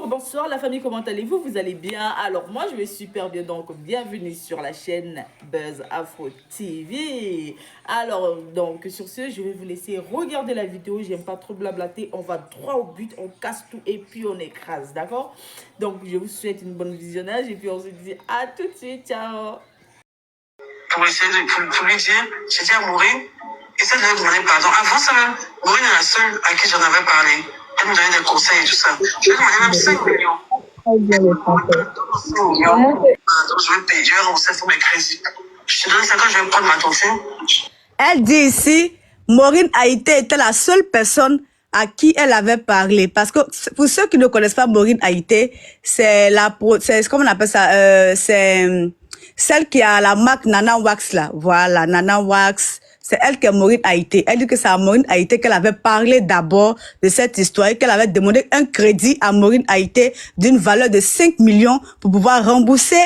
Bonsoir la famille, comment allez-vous? Vous allez bien? Alors moi je vais super bien, donc bienvenue sur la chaîne Buzz Afro TV. Alors donc sur ce, je vais vous laisser regarder la vidéo, j'aime pas trop blablater, on va droit au but, on casse tout et puis on écrase, d'accord? Donc je vous souhaite une bonne visionnage et puis on se dit à tout de suite, ciao. Pour essayer pour lui dire, j'ai dit à Maureen, essaie de lui demander pardon. Avant ça même, Maureen est la seule à qui j'en avais parlé. Elle me donnait des conseils et tout ça. Je lui ai demandé même 5 millions. 5 millions. Donc je vais payer, je vais rembourser pour mes crédits. Je te donne ça quand je vais prendre ma tontine. Elle dit ici, Maureen Haïté était la seule personne à qui elle avait parlé. Parce que pour ceux qui ne connaissent pas Maureen Haïté, c'est comment on appelle ça, c'est celle qui a la marque Nana Wax là. Voilà, Nana Wax. C'est elle qui est Maureen Haïté. Elle dit que c'est à Maureen Haïté qu'elle avait parlé d'abord de cette histoire et qu'elle avait demandé un crédit à Maureen Haïté d'une valeur de 5 millions pour pouvoir rembourser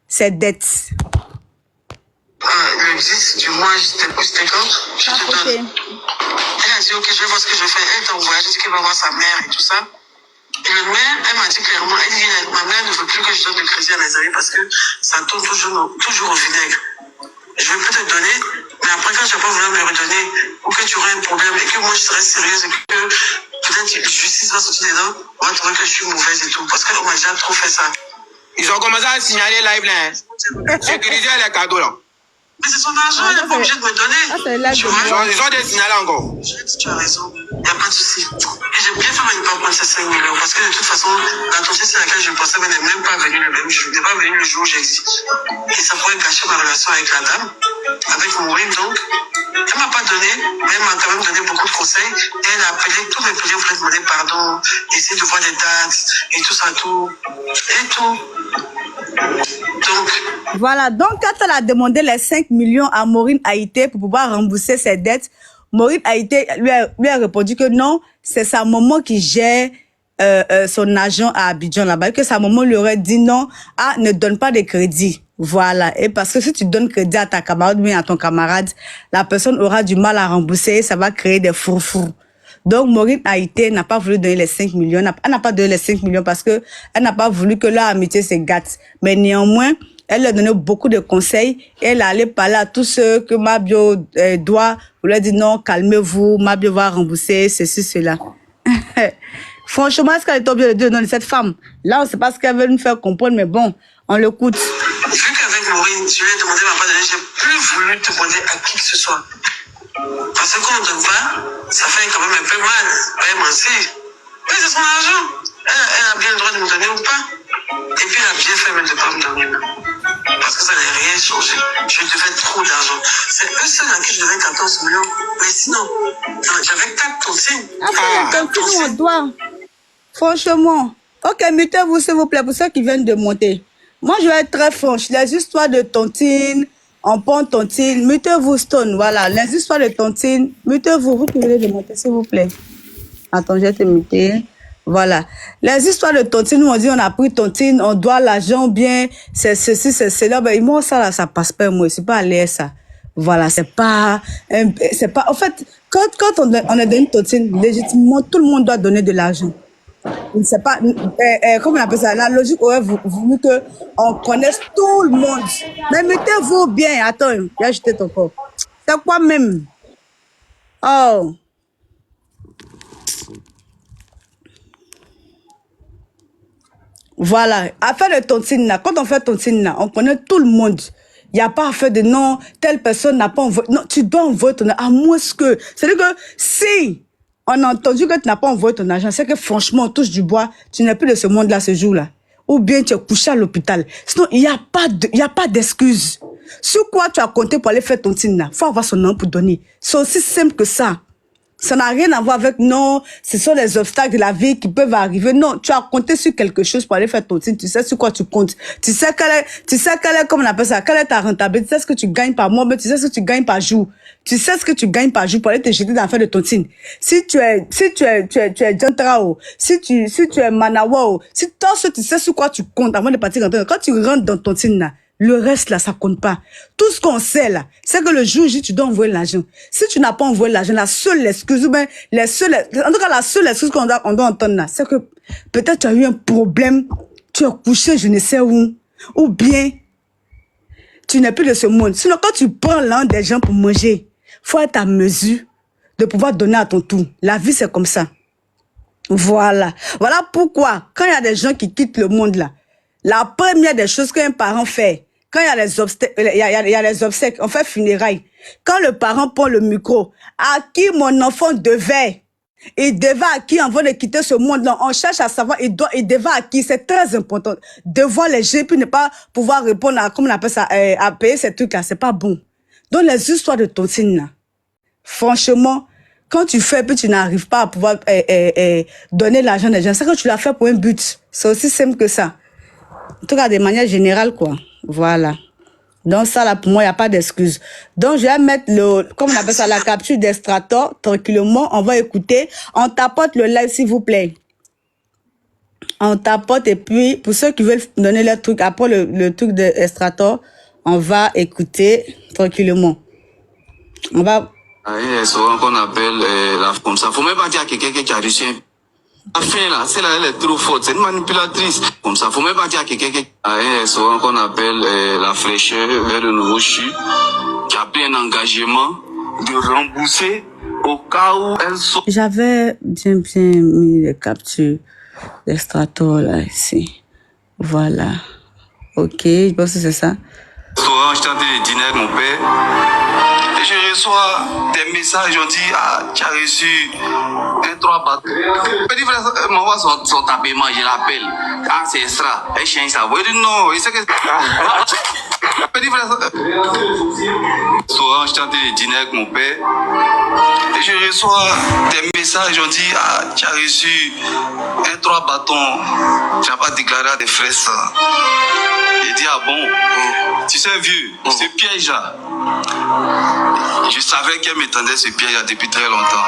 ses dettes. Le 10 du mois, c'était quand je te donne. Elle a dit, ok, je vais voir ce que je fais. Elle est en voyage, elle dit qu'elle va voir sa mère et tout ça. Et le maire, elle m'a dit clairement, elle dit, ma mère ne veut plus que je donne le crédit à Nazaré parce que ça tourne toujours au vinaigre. Je vais peut-être te donner, mais après quand je vais pas vouloir me le redonner, ou que tu auras un problème et que moi je serai sérieuse et que peut-être la justice va sortir dedans, on va trouver que je suis mauvaise et tout. Parce qu'on m'a déjà trop fait ça. Ils ont commencé à signaler live là. Sécuriser les cadeaux là. Mais c'est son argent, elle n'est pas obligée de me donner. Tu vois? Ils ont des signalés encore. Tu as raison, il n'y a pas de souci. Et j'ai bien fait de ne pas prendre ces 5 millions parce que de toute façon, l'attention sur laquelle je pensais, elle n'est même pas venue le même jour. Elle n'est pas venue le jour où j'existe. Et ça pourrait gâcher ma relation avec la dame, avec Maureen donc. Elle ne m'a pas donné, mais elle m'a quand même donné beaucoup de conseils. Et elle a appelé tous mes clients pour demander pardon, essayer de voir les dates et tout ça, tout. Et tout. Donc. Voilà, donc quand elle a demandé les 5 millions à Maureen Haïté pour pouvoir rembourser ses dettes, Maureen Haïté lui a répondu que non, c'est sa maman qui gère son agent à Abidjan là-bas, que sa maman lui aurait dit non, ne donne pas de crédit. Voilà, et parce que si tu donnes crédit à ta camarade ou à ton camarade, la personne aura du mal à rembourser et ça va créer des fourfours. Donc, Maureen Haïté n'a pas voulu donner les 5 millions. Elle n'a pas donné les 5 millions parce que elle n'a pas voulu que leur amitié se gâte. Mais néanmoins, elle leur donnait beaucoup de conseils et elle allait parler à tous ceux que Mabio doit. Vous leur dire non, calmez-vous, Mabio va rembourser, ceci, cela. Franchement, est-ce qu'elle est obligée de donner cette femme? Là, on ne sait pas ce qu'elle veut nous faire comprendre, mais bon, on l'écoute. Vu qu'avec Maureen, je lui ai demandé ma part de l'aide, j'ai plus voulu demander à qui que ce soit. Parce que quand on ne donne pas, ça fait quand même un peu mal. Elle m'en sait. Mais c'est son argent. Elle a bien le droit de me donner ou pas. Et puis elle a bien fait même de ne pas me donner. Parce que ça n'a rien changé. Je devais trop d'argent. C'est eux seuls à qui je devais 14 millions. Mais sinon, j'avais 4 tontines. On doit. Franchement. Ok, mutez-vous s'il vous plaît pour ceux qui viennent de monter. Moi, je vais être très franche. Les histoires de tontines, on prend tontine, mutez-vous Stone, voilà. Les histoires de tontine, mutez-vous, vous qui venez de monter s'il vous plaît. Attends, je vais te muter. Voilà. Les histoires de tontine, on dit on a pris tontine, on doit l'argent bien, c'est ceci, c'est cela. Ben, moi, ça là, ça passe pas, moi. C'est pas à l'air, ça. Voilà, c'est pas, en fait, quand on a donné une tontine, légitimement, tout le monde doit donner de l'argent. C'est pas, comment on appelle ça? La logique aurait voulu que on connaisse tout le monde. Mais mettez-vous bien. Attends, j'ai jeté ton corps. C'est quoi même? Oh. Voilà. Affaire de tontine là. Quand on fait tontine là, on connaît tout le monde. Il n'y a pas affaire de non, telle personne n'a pas envoyé. Non, tu dois envoyer ton argent. À moins que. C'est-à-dire que si on a entendu que tu n'as pas envoyé ton argent, c'est que franchement, on touche du bois, tu n'es plus de ce monde-là ce jour-là. Ou bien tu es couché à l'hôpital. Sinon, il n'y a pas d'excuse. Sur quoi tu as compté pour aller faire ton tontine là? Faut avoir son nom pour donner. C'est aussi simple que ça. Ça n'a rien à voir avec non, ce sont les obstacles de la vie qui peuvent arriver. Non, tu as compté sur quelque chose pour aller faire ton tontine. Tu sais sur quoi tu comptes. Tu sais quelle est, comment on appelle ça, quelle est ta rentabilité. Tu sais ce que tu gagnes par mois, mais tu sais ce que tu gagnes par jour. Tu sais ce que tu gagnes par jour pour aller te jeter dans l'affaire de tontine. Si tu es Jantrao, si tu es Manawao, si toi, tu sais sur quoi tu comptes avant de partir rentrer. Quand tu rentres dans tontine là, Le reste, là, ça compte pas. Tout ce qu'on sait, là, c'est que le jour J, tu dois envoyer l'argent. Si tu n'as pas envoyé l'argent, la seule excuse, en tout cas, la seule excuse qu'on doit entendre, là, c'est que peut-être tu as eu un problème, tu as couché, je ne sais où, ou bien, tu n'es plus de ce monde. Sinon, quand tu prends l'un des gens pour manger, faut être à mesure de pouvoir donner à ton tour. La vie, c'est comme ça. Voilà. Voilà pourquoi, quand il y a des gens qui quittent le monde, là, la première des choses qu'un parent fait, quand il y a les obsèques, il y a les obsèques, on fait funérailles. Quand le parent prend le micro, à qui mon enfant devait, il devait à qui avant de quitter ce monde-là, on cherche à savoir, il devait à qui, c'est très important. De voir les gens, puis ne pas pouvoir répondre à, comment on appelle ça, à payer ces trucs-là, c'est pas bon. Donc les histoires de tontine, là, franchement, quand tu fais, puis tu n'arrives pas à pouvoir donner l'argent des gens, c'est que tu l'as fait pour un but. C'est aussi simple que ça. En tout cas, de manière générale, quoi. Voilà. Donc ça, là, pour moi, il n'y a pas d'excuse. Donc, je vais mettre comment on appelle ça, la capture d'Extrator, tranquillement. On va écouter. On tapote le live, s'il vous plaît. On tapote, et puis, pour ceux qui veulent donner leur truc, après le truc d'Extrator, on va écouter tranquillement. On va... Il y a souvent qu'on appelle comme ça. Faut même pas dire à quelqu'un qui a reçu la fin là, c'est là, elle est trop forte, c'est une manipulatrice. Comme ça, faut même pas dire à quelqu'un qui a souvent qu'on appelle la fraîcheur vers le nouveau CHU, qui a pris un engagement de rembourser au cas où elle sort. J'avais bien mis les captures d'Extrator là, ici. Voilà. Ok, je pense que c'est ça. Souvent, je tentais de dîner avec mon père. Et je reçois des messages, on dit, ah, tu as reçu 3 bateaux. Petit frère m'envoie son tapement, je l'appelle. Ah, c'est extra. Elle change ça. Il dit non, il sait que... Petit frère... Souvent, je tentais de dîner avec mon père. Et je reçois des messages, on dit, ah, tu as reçu 3 bâtons. Tu n'as pas déclaré à des frères ça. Il dit, ah bon, tu sais, vieux, ce piège-là, je savais qu'elle m'étendait ce piège-là depuis très longtemps.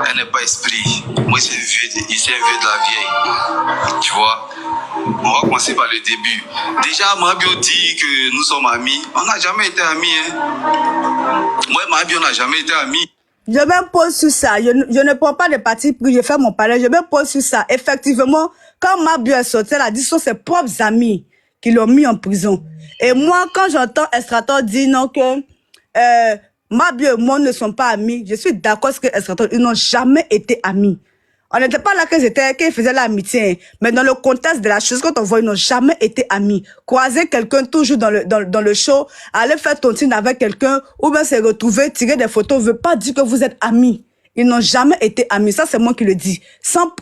Elle n'est pas esprit. Moi, c'est vieux, il s'est vieux de la vieille. Tu vois? On va commencer par le début. Déjà, Mabio dit que nous sommes amis. On n'a jamais été amis. Hein. Moi et Mabio, on n'a jamais été amis. Je me pose sur ça. Je ne prends pas de parti pris. Je fais mon palais. Je me pose sur ça. Effectivement, quand Mabio est sorti, elle a dit que ce sont ses propres amis qui l'ont mis en prison. Et moi, quand j'entends Extrator dire non que Mabio et moi ne sont pas amis, je suis d'accord avec ce que Extrator, ils n'ont jamais été amis. On n'était pas là qu'ils faisaient l'amitié, mais dans le contexte de la chose, quand on voit, ils n'ont jamais été amis. Croiser quelqu'un toujours dans le show, aller faire tontine avec quelqu'un, ou bien se retrouver, tirer des photos, ne veut pas dire que vous êtes amis. Ils n'ont jamais été amis. Ça, c'est moi qui le dis. Sans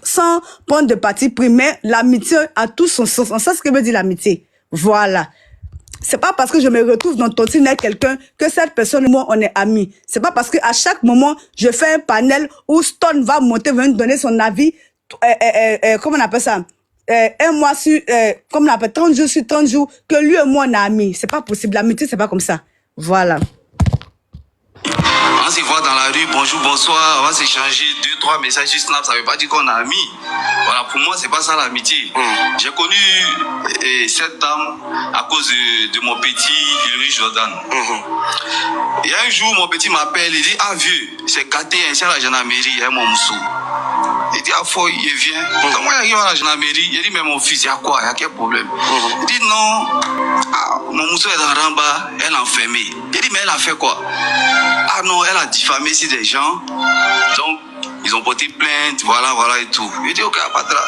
prendre de parti pris, mais l'amitié a tout son sens. On sait ce que veut dire l'amitié. Voilà. C'est pas parce que je me retrouve dans tontine avec quelqu'un que cette personne et moi, on est amis. C'est pas parce que à chaque moment, je fais un panel où Stone va monter, va nous donner son avis, comment on appelle ça? Un mois sur, comment on appelle, 30 jours sur 30 jours, que lui et moi, on est amis. C'est pas possible. L'amitié, c'est pas comme ça. Voilà. On se voit dans la rue, bonjour, bonsoir, on va s'échanger 2-3 messages sur Snap, ça veut pas dire qu'on est amis. Voilà, pour moi, c'est pas ça l'amitié. J'ai connu cette dame à cause de mon petit Ulrich Jordan. Et un jour, mon petit m'appelle, il dit, ah vieux, c'est gâté, c'est à la gendarmerie, hein, mon moussou. Il dit, ah faut, il vient. Comment il arrive à la gendarmerie? Il dit, mais mon fils, il y a quoi? Il y a quel problème? Il dit, non, ah, mon moussou est dans Ramba, elle est enfermée. Il dit, mais elle a fait quoi? Ah non, elle a diffamé ici des gens. Donc, ils ont porté plainte, voilà et tout. Il dit, ok, pas de là.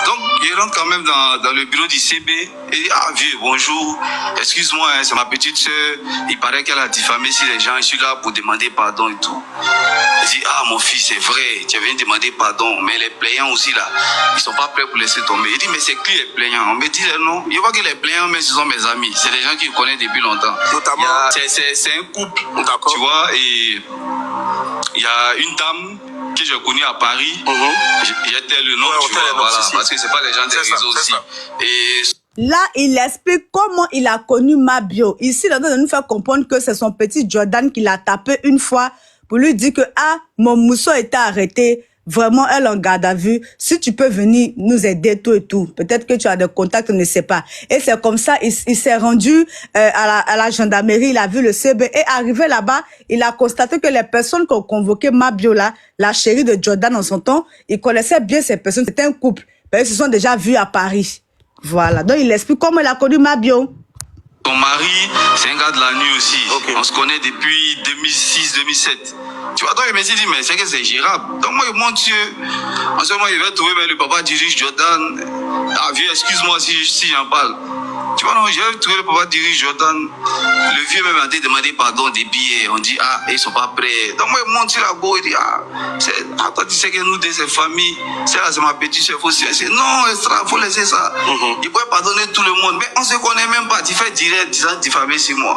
Donc, il rentre quand même dans le bureau du CB. Il dit, ah vieux, bonjour. Excuse-moi, hein, c'est ma petite soeur. Il paraît qu'elle a diffamé ici les gens. Je suis là pour demander pardon et tout. Il dit, ah mon fils, c'est vrai, tu viens demander pardon. Mais les plaignants aussi là, ils sont pas prêts pour laisser tomber. Il dit, mais c'est qui les plaignants? On me dit, non. Il voit que les plaignants, mais ce sont mes amis. C'est des gens qui me connaissent depuis longtemps. Notamment. C'est un couple, tu vois, et il y a une dame que j'ai connue à Paris. J'étais le nom, tu vois, voilà, parce que c'est pas les gens des réseaux aussi. Et là, il explique comment il a connu Mabio. Ici, il est en train de nous faire comprendre que c'est son petit Jordan qui l'a tapé une fois pour lui dire que, ah, mon mousseau était arrêté. vraiment, elle en garde à vue. Si tu peux venir nous aider, tout et tout. Peut-être que tu as des contacts, on ne sait pas. Et c'est comme ça, il s'est rendu à la gendarmerie, il a vu le CB. Et arrivé là-bas, il a constaté que les personnes qui ont convoqué Mabio là, la chérie de Jordan en son temps, il connaissait bien ces personnes. C'était un couple. Ils se sont déjà vus à Paris. Voilà. Donc, il explique comment il a connu Mabio. Ton mari, c'est un gars de la nuit aussi. Okay. On se connaît depuis 2006-2007. Tu vois, donc il me dit, mais c'est que c'est gérable. Donc moi, mon Dieu, en ce moment, il va trouver le papa dirige Jordan. Ah, vieux, excuse-moi si j'en parle. Tu vois, non, je vais trouver le papa dirige Jordan. Le vieux même a demandé pardon des billets. On dit, ah, ils sont pas prêts. Donc moi, il monte sur la go, il dit, ah, toi, tu sais que nous, deux, c'est famille. C'est là, c'est ma petite soeur, faut se laisser. Non, il faut laisser ça. Il pourrait pardonner tout le monde. Mais on se connaît même pas. Tu fais direct, disant, diffamer sur moi.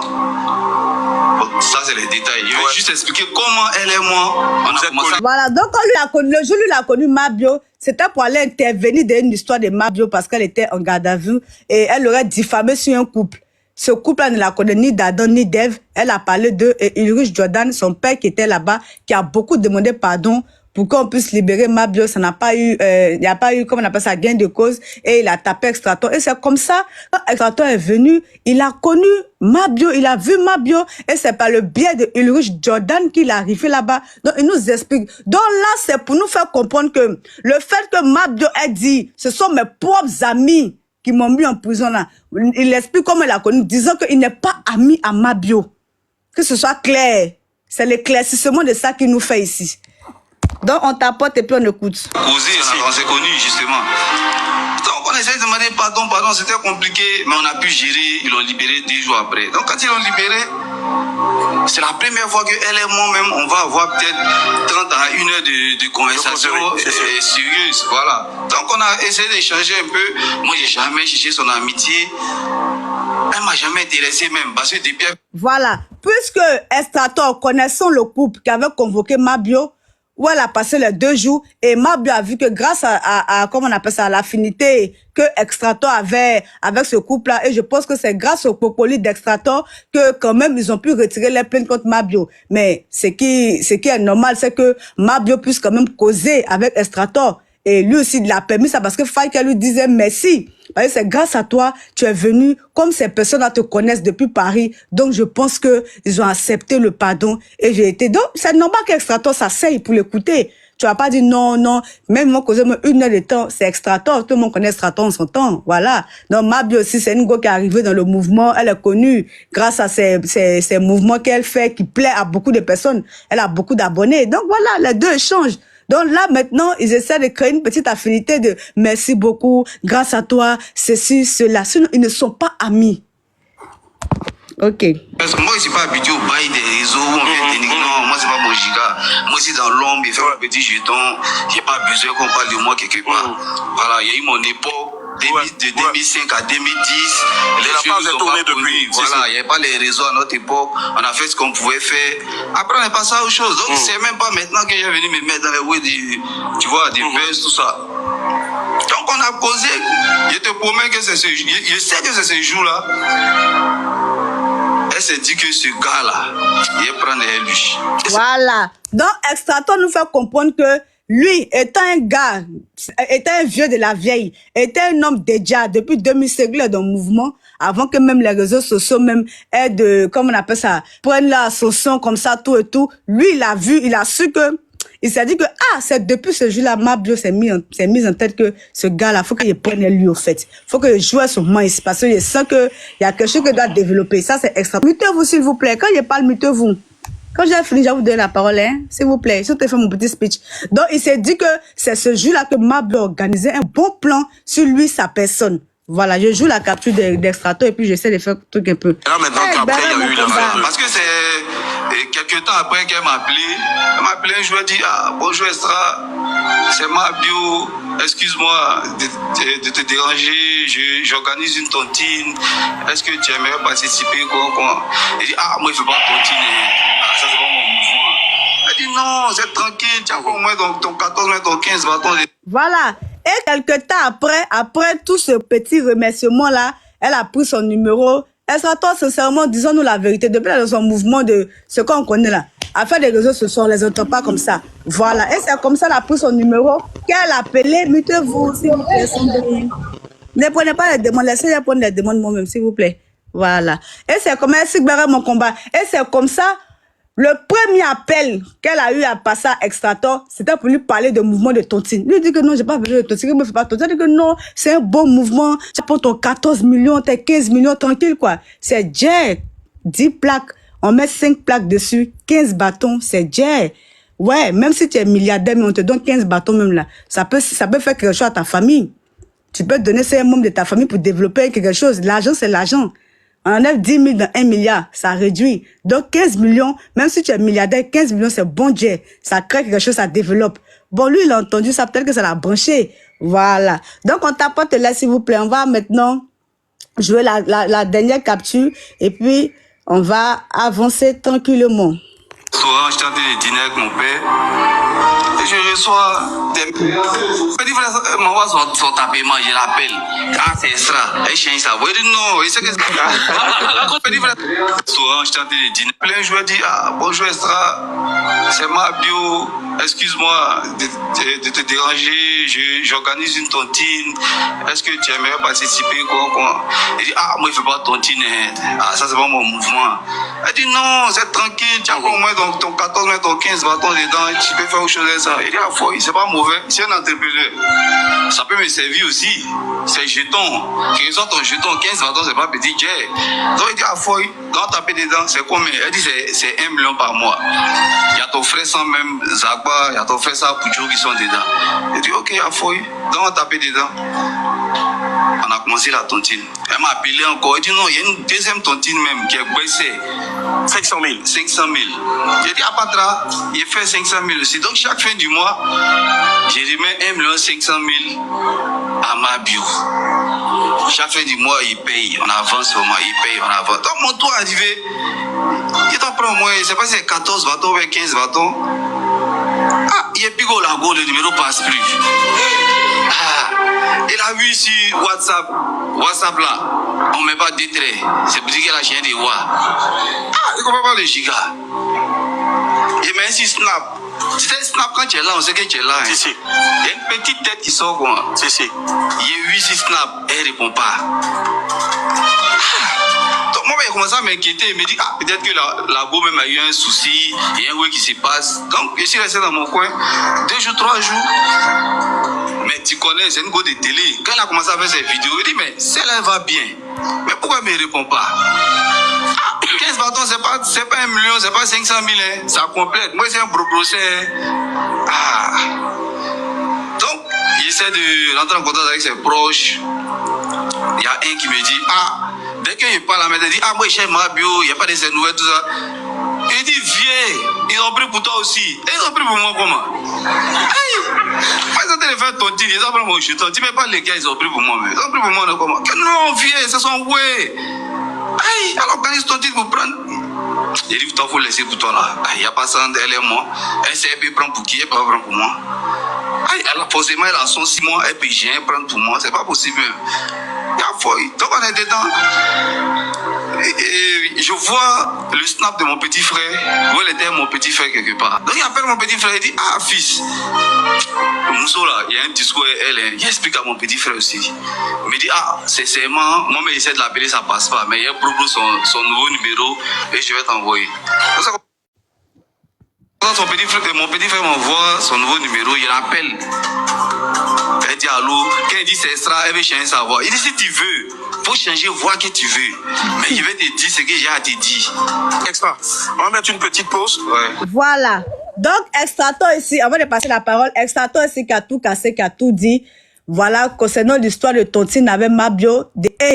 Ça, c'est les détails. Je vais juste expliquer comment elle et moi, on a commencé. Voilà, donc quand lui a connu, le jour où il a connu Mabio, c'était pour aller intervenir dans une histoire de Mabio parce qu'elle était en garde à vue et elle aurait diffamé sur un couple. Ce couple-là ne la connaît ni d'Adam ni d'Ève. Elle a parlé d'eux et Ulrich Jordan, son père qui était là-bas, qui a beaucoup demandé pardon pour qu'on puisse libérer Mabio. Ça n'a pas eu, il n'y a pas eu, comment on appelle ça, gain de cause. Et il a tapé Extrator. Et c'est comme ça, quand Extrator est venu, il a connu Mabio, il a vu Mabio. Et c'est par le biais de Ulrich Jordan qu'il est arrivé là-bas. Donc, il nous explique. Donc là, c'est pour nous faire comprendre que le fait que Mabio ait dit, ce sont mes propres amis qui m'ont mis en prison là. Il explique comment il a connu, disant qu'il n'est pas ami à Mabio. Que ce soit clair. C'est l'éclaircissement de ça qu'il nous fait ici. Donc, on tapote et puis on écoute. Causé, on s'est connus, justement. Donc, on essaie de demander pardon, c'était compliqué, mais on a pu gérer, ils l'ont libéré 10 jours après. Donc, quand ils l'ont libéré, c'est la première fois qu'elle et moi-même, on va avoir peut-être 30 à 1 heure de conversation sérieuse, voilà. Donc, on a essayé d'échanger un peu. Moi, j'ai jamais cherché son amitié. Elle m'a jamais intéressé même, parce que depuis... Voilà. Puisque Extrator, connaissant le couple qui avait convoqué Mabio, où elle a passé les 2 jours, et Mabio a vu que grâce à comment on appelle ça, à l'affinité que Extrator avait avec ce couple-là, et je pense que c'est grâce au popoli d'Extrator que quand même ils ont pu retirer les plaintes contre Mabio. Mais ce qui est normal, c'est que Mabio puisse quand même causer avec Extrator. Et lui aussi, il a permis ça parce que Faïka lui disait merci. Parce que c'est grâce à toi, tu es venu, comme ces personnes-là te connaissent depuis Paris. Donc, je pense que ils ont accepté le pardon et j'ai été. Donc, c'est normal qu'Extrator s'asseye pour l'écouter. Tu vas pas dire non, non. Même moi, causé 1 heure de temps, c'est Extrator. Tout le monde connaît Extrator en son temps. Voilà. Donc, Mabio aussi, c'est une go qui est arrivée dans le mouvement. Elle est connue grâce à ces mouvements qu'elle fait, qui plaît à beaucoup de personnes. Elle a beaucoup d'abonnés. Donc, voilà, les deux échangent. Donc là, maintenant, ils essaient de créer une petite affinité de « merci beaucoup, grâce à toi, ceci, cela ». Sinon, ils ne sont pas amis. Ok. Parce que moi, je ne suis pas habitué au bail des réseaux où on vient dénigrer. Non, moi, ce n'est pas mon giga. Moi, je suis dans l'ombre, je fais un petit jeton. Je n'ai pas besoin qu'on parle de moi quelque part. Voilà, il y a eu mon époque. De 2005 à 2010, les jeux nous ont pas connus. Voilà, il n'y avait pas les réseaux à notre époque. On a fait ce qu'on pouvait faire. Après, on est passé à autre chose. Donc, c'est même pas maintenant que j'ai venu me mettre dans les roues tu vois, des buzz, tout ça. Donc, on a causé. Je te promets que c'est ce jour. Je sais que c'est ce jour-là. Elle s'est dit que ce gars-là, il prend lui. Voilà. Donc, Extrator nous fait comprendre que lui, étant un gars, étant un vieux de la vieille, était un homme déjà depuis 2005 dans le mouvement, avant que même les réseaux sociaux même aient de, comme on appelle ça, prennent la saucisson comme ça, tout et tout. Lui, il a vu, il a su que, il s'est dit que, c'est depuis ce jour-là, Mabio s'est mis en tête que ce gars-là, faut qu'il prenne lui, au fait. Faut que je joue sur moi ici, parce que je sens qu'il y a quelque chose que doit développer. Ça, c'est extra. Mutez-vous, s'il vous plaît. Quand je parle, mutez-vous. Quand j'ai fini, je vais vous donner la parole, hein, s'il vous plaît. Je vais faire mon petit speech. Donc, il s'est dit que c'est ce jour-là que Mabio a organisé un bon plan sur lui, sa personne. Voilà, je joue la capture d'Extrator et puis j'essaie de faire un truc un peu. Et là, maintenant qu'après, il y a eu le... Parce que c'est quelques temps après qu'elle m'a appelé. Elle m'a appelé un jour, elle dit, bonjour Extra, c'est Mabio, excuse-moi de te déranger, j'organise une tontine, est-ce que tu aimerais participer, quoi? Elle dit, moi je ne veux pas tontine, ça c'est pas mon mouvement. Elle dit, non, c'est tranquille, tu as au moins ton 14 mètres, ton 15 bâtons. Voilà. Et quelques temps après tout ce petit remerciement-là, elle a pris son numéro. Extrator, sincèrement, disons-nous la vérité, depuis dans son mouvement de ce qu'on connaît là, à faire des réseaux sociaux, on les entend pas comme ça. Voilà. Et c'est comme ça, elle a pris son numéro, qu'elle a appelé, mutez-vous, s'il vous plaît, Sandrine. Ne prenez pas les demandes, laissez-les prendre les demandes moi-même, s'il vous plaît. Voilà. Et c'est comme elle signerait mon combat. Et c'est comme ça, le premier appel qu'elle a eu à passer à Extrator, c'était pour lui parler de mouvement de tontine. Lui dit que non, j'ai pas besoin de tontine, il me fait pas tontine. Il dit que non, c'est un bon mouvement, tu prends ton 14 millions, tes 15 millions, tranquille quoi. C'est Jack. 10 plaques, on met 5 plaques dessus, 15 bâtons, c'est Jack. Ouais, même si tu es milliardaire, mais on te donne 15 bâtons même là. Ça peut faire quelque chose à ta famille. Tu peux donner ça à un membre de ta famille pour développer quelque chose. L'argent, c'est l'argent. On enlève 10 000 dans 1 milliard, ça réduit. Donc 15 millions, même si tu es milliardaire, 15 millions, c'est bon Dieu. Ça crée quelque chose, ça développe. Bon, lui, il a entendu ça, peut-être que ça l'a branché. Voilà. Donc, on tapote là, s'il vous plaît. On va maintenant jouer la dernière capture et puis on va avancer tranquillement. Souvent, j'étais en train de dîner avec mon père et je reçois des petits frères m'envoient son tapement, je l'appelle. Ah, c'est extra. Elle change ça. Vous dites non, il sait que c'est petit frère. Souvent, j'étais en train de dîner. Plein de joueurs disent ah, bonjour extra, c'est ma bio. Excuse-moi de te déranger, j'organise une tontine. Est-ce que tu aimerais participer quoi? Il dit ah, moi je ne fais pas tontine. Ah, ça c'est pas mon mouvement. Elle dit non, c'est tranquille, tu as au moins ton 14, mais ton 15 bâtons dedans, tu peux faire autre chose avec ça. Il dit ah, foi, c'est pas mauvais, c'est un entrepreneur. Ça peut me servir aussi. C'est jeton. Quels sont ton jeton? 15 bâtons, c'est pas petit jet. Donc il dit ah, foi, quand on tape dedans, c'est combien? Elle dit c'est 1 million par mois. Il y a ton frère sans même Zagba, il y a ton frère sans Poudjou qui sont dedans. Il dit ok, ah, foi, donc on tape dedans. On a commencé la tontine. Elle m'a appelé encore. Elle dit non, il y a une deuxième tontine même qui est baissée. 500 000. 500 000. J'ai dit à Patra, il fait 500 000 aussi. Donc chaque fin du mois, je remets 1 500 000 à ma bio. Chaque fin du mois, il paye. On avance au mois, il paye, on avance. Donc mon tour est arrivé. Il t'en prend au moins, je ne sais pas si c'est 14 bâtons ou 15 bâtons. Ah, il est pigo la go, le numéro passe plus. Ah, il a vu sur WhatsApp là, on ne met pas de traits. C'est pour dire qu'elle a chien de voix. Ah, il ne comprend pas le giga. Il met ainsi Snap. Tu sais, Snap, quand tu es là, on sait que tu es là. Hein. Si. Il y a une petite tête qui sort quoi. Si. Il est 8 sur Snap, elle ne répond pas. Donc moi, il a commencé à m'inquiéter. Il me dit, ah, peut-être que la go même a eu un souci, il y a un truc qui se passe. Donc, je suis resté dans mon coin 2 jours, 3 jours. Mais tu connais, c'est une go de télé. Quand elle a commencé à faire ses vidéos, il dit, mais celle-là va bien. Mais pourquoi elle ne me répond pas? Ah, 15 bâtons, c'est pas 1 million, c'est pas 500 000, hein. Ça complète. Moi, c'est un brochet. Ah. Donc, il essaie de rentrer en contact avec ses proches. Il y a un qui me dit, ah, dès que je parle à la mère, il dit, ah, moi, je cherche ma bio, il n'y a pas de ces nouvelles, tout ça. Il dit, viens, ils ont pris pour toi aussi. Et ils ont pris pour moi comment? Hey, ils sont en train de faire ton deal, ils ont pris mon jeton. Tu ne sais pas les gars, ils ont pris pour moi, mais ils ont pris pour moi comment? Non, viens, c'est son ouais. Hey, alors organise ton deal pour prendre. Il dit, il faut laisser pour toi là. Il n'y a pas ça entre elle et moi. Elle sait, elle peut prendre pour qui, elle peut pas prendre pour moi. Elle a forcément, elle a son 6 mois, elle peut rien prendre pour moi, c'est pas possible. Il y a folie. Donc on est dedans. Et je vois le snap de mon petit frère, où elle était mon petit frère quelque part. Donc il appelle mon petit frère, il dit, ah fils, Mousso là, il y a un discours, il explique à mon petit frère aussi. Il me dit, ah, c'est seulement, moi mais j'essaie de l'appeler, ça passe pas, mais il a proposé son nouveau numéro et je vais t'envoyer. Quand mon petit frère m'envoie son nouveau numéro, il appelle. Elle dit allô, quand il dit c'est extra, elle veut changer sa voix. Il dit si tu veux, faut changer voix que tu veux. Mais je vais te dire ce que j'ai à te dire. Extra. On va mettre une petite pause. Ouais. Voilà. Donc, Extrator ici, avant de passer la parole, Extrator ici qui a tout cassé, qui a tout dit. Voilà, concernant l'histoire de Tontine avec Mabio,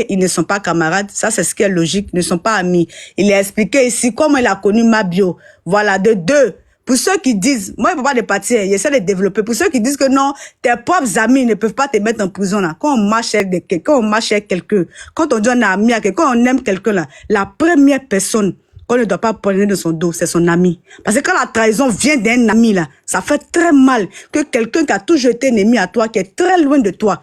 ils ne sont pas camarades, ça c'est ce qui est logique, ils ne sont pas amis. Il a expliqué ici comment il a connu Mabio. Voilà, de 2. Pour ceux qui disent, moi je ne peux pas de partir, j'essaie de développer. Pour ceux qui disent que non, tes propres amis ne peuvent pas te mettre en prison là. Quand on marche avec quelqu'un, quand on dit on est ami à quelqu'un, quand on aime quelqu'un là, la première personne qu'on ne doit pas prendre de son dos, c'est son ami. Parce que quand la trahison vient d'un ami là, ça fait très mal que quelqu'un qui a toujours été ennemi à toi, qui est très loin de toi,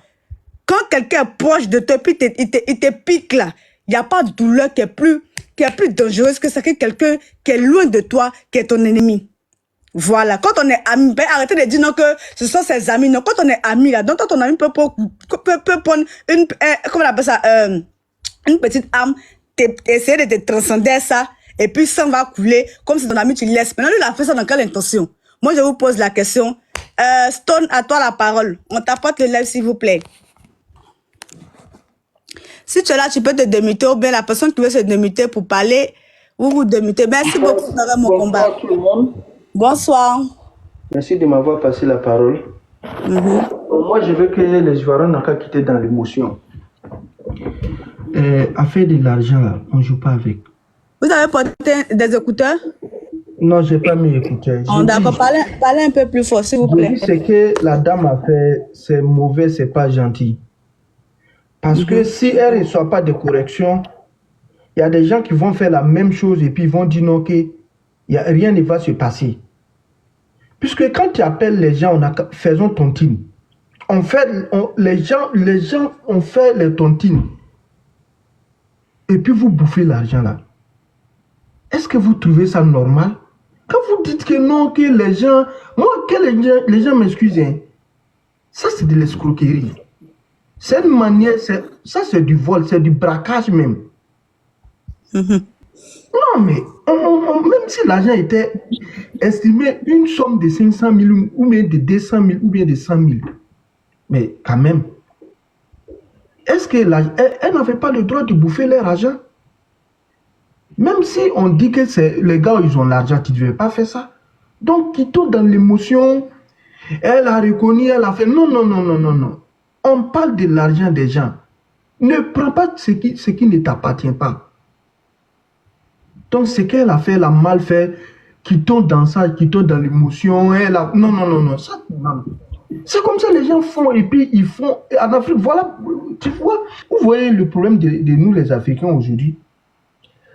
quand quelqu'un est proche de toi, puis il te pique là, il n'y a pas de douleur qui est plus qui est plus dangereuse que ça, que quelqu'un qui est loin de toi, qui est ton ennemi. Voilà, quand on est amis, ben arrêtez de dire non que ce sont ses amis. Non, quand on est amis là, donc ton ami peut prendre une, comment on appelle ça, une petite arme, essayer de te transcender ça, et puis ça va couler, comme si ton ami tu laisses. Maintenant, lui, il a fait ça dans quelle intention? Moi, je vous pose la question. Stone, à toi la parole. On t'apporte le live, s'il vous plaît. Si tu es là, tu peux te démuter, ou bien la personne qui veut se démuter pour parler, vous démutez. Merci beaucoup pour mon combat. Bonsoir tout le monde. Bonsoir. Merci de m'avoir passé la parole. Moi, je veux que les Ivoiriens n'ont qu'à quitter dans l'émotion. À faire de l'argent, là, on ne joue pas avec. Vous avez porté des écouteurs? Non, je n'ai pas mis écouteurs. D'accord, parlez un peu plus fort, s'il vous plaît. Ce que la dame a fait, c'est mauvais, c'est pas gentil. Parce que si elle ne reçoit pas de correction, il y a des gens qui vont faire la même chose et puis ils vont dire non, que rien ne va se passer. Puisque quand tu appelles les gens, faisons tontine. Les gens ont fait les tontines. Et puis vous bouffez l'argent là. Est-ce que vous trouvez ça normal? Quand vous dites que non, que les gens... Moi, que les gens m'excusent. Hein. Ça, c'est de l'escroquerie. C'est une manière... Ça, c'est du vol, c'est du braquage même. Non, mais même si l'argent était estimé une somme de 500 000 ou bien de 200 000 ou bien de 100 000, mais quand même, est-ce qu'elle n'avait pas le droit de bouffer leur argent? Même si on dit que c'est les gars, ils ont l'argent, tu ne devais pas faire ça. Donc, quittons dans l'émotion, elle a reconnu, elle a fait... Non, non, non, non, non, non. On parle de l'argent des gens. Ne prends pas ce qui ne t'appartient pas. Donc, ce qu'elle a fait, elle a mal fait, quittons dans ça, quittons dans l'émotion, elle a... Non, non, non, non, ça... Non. C'est comme ça les gens font, et puis ils font... En Afrique, voilà, tu vois, vous voyez le problème de nous les Africains aujourd'hui.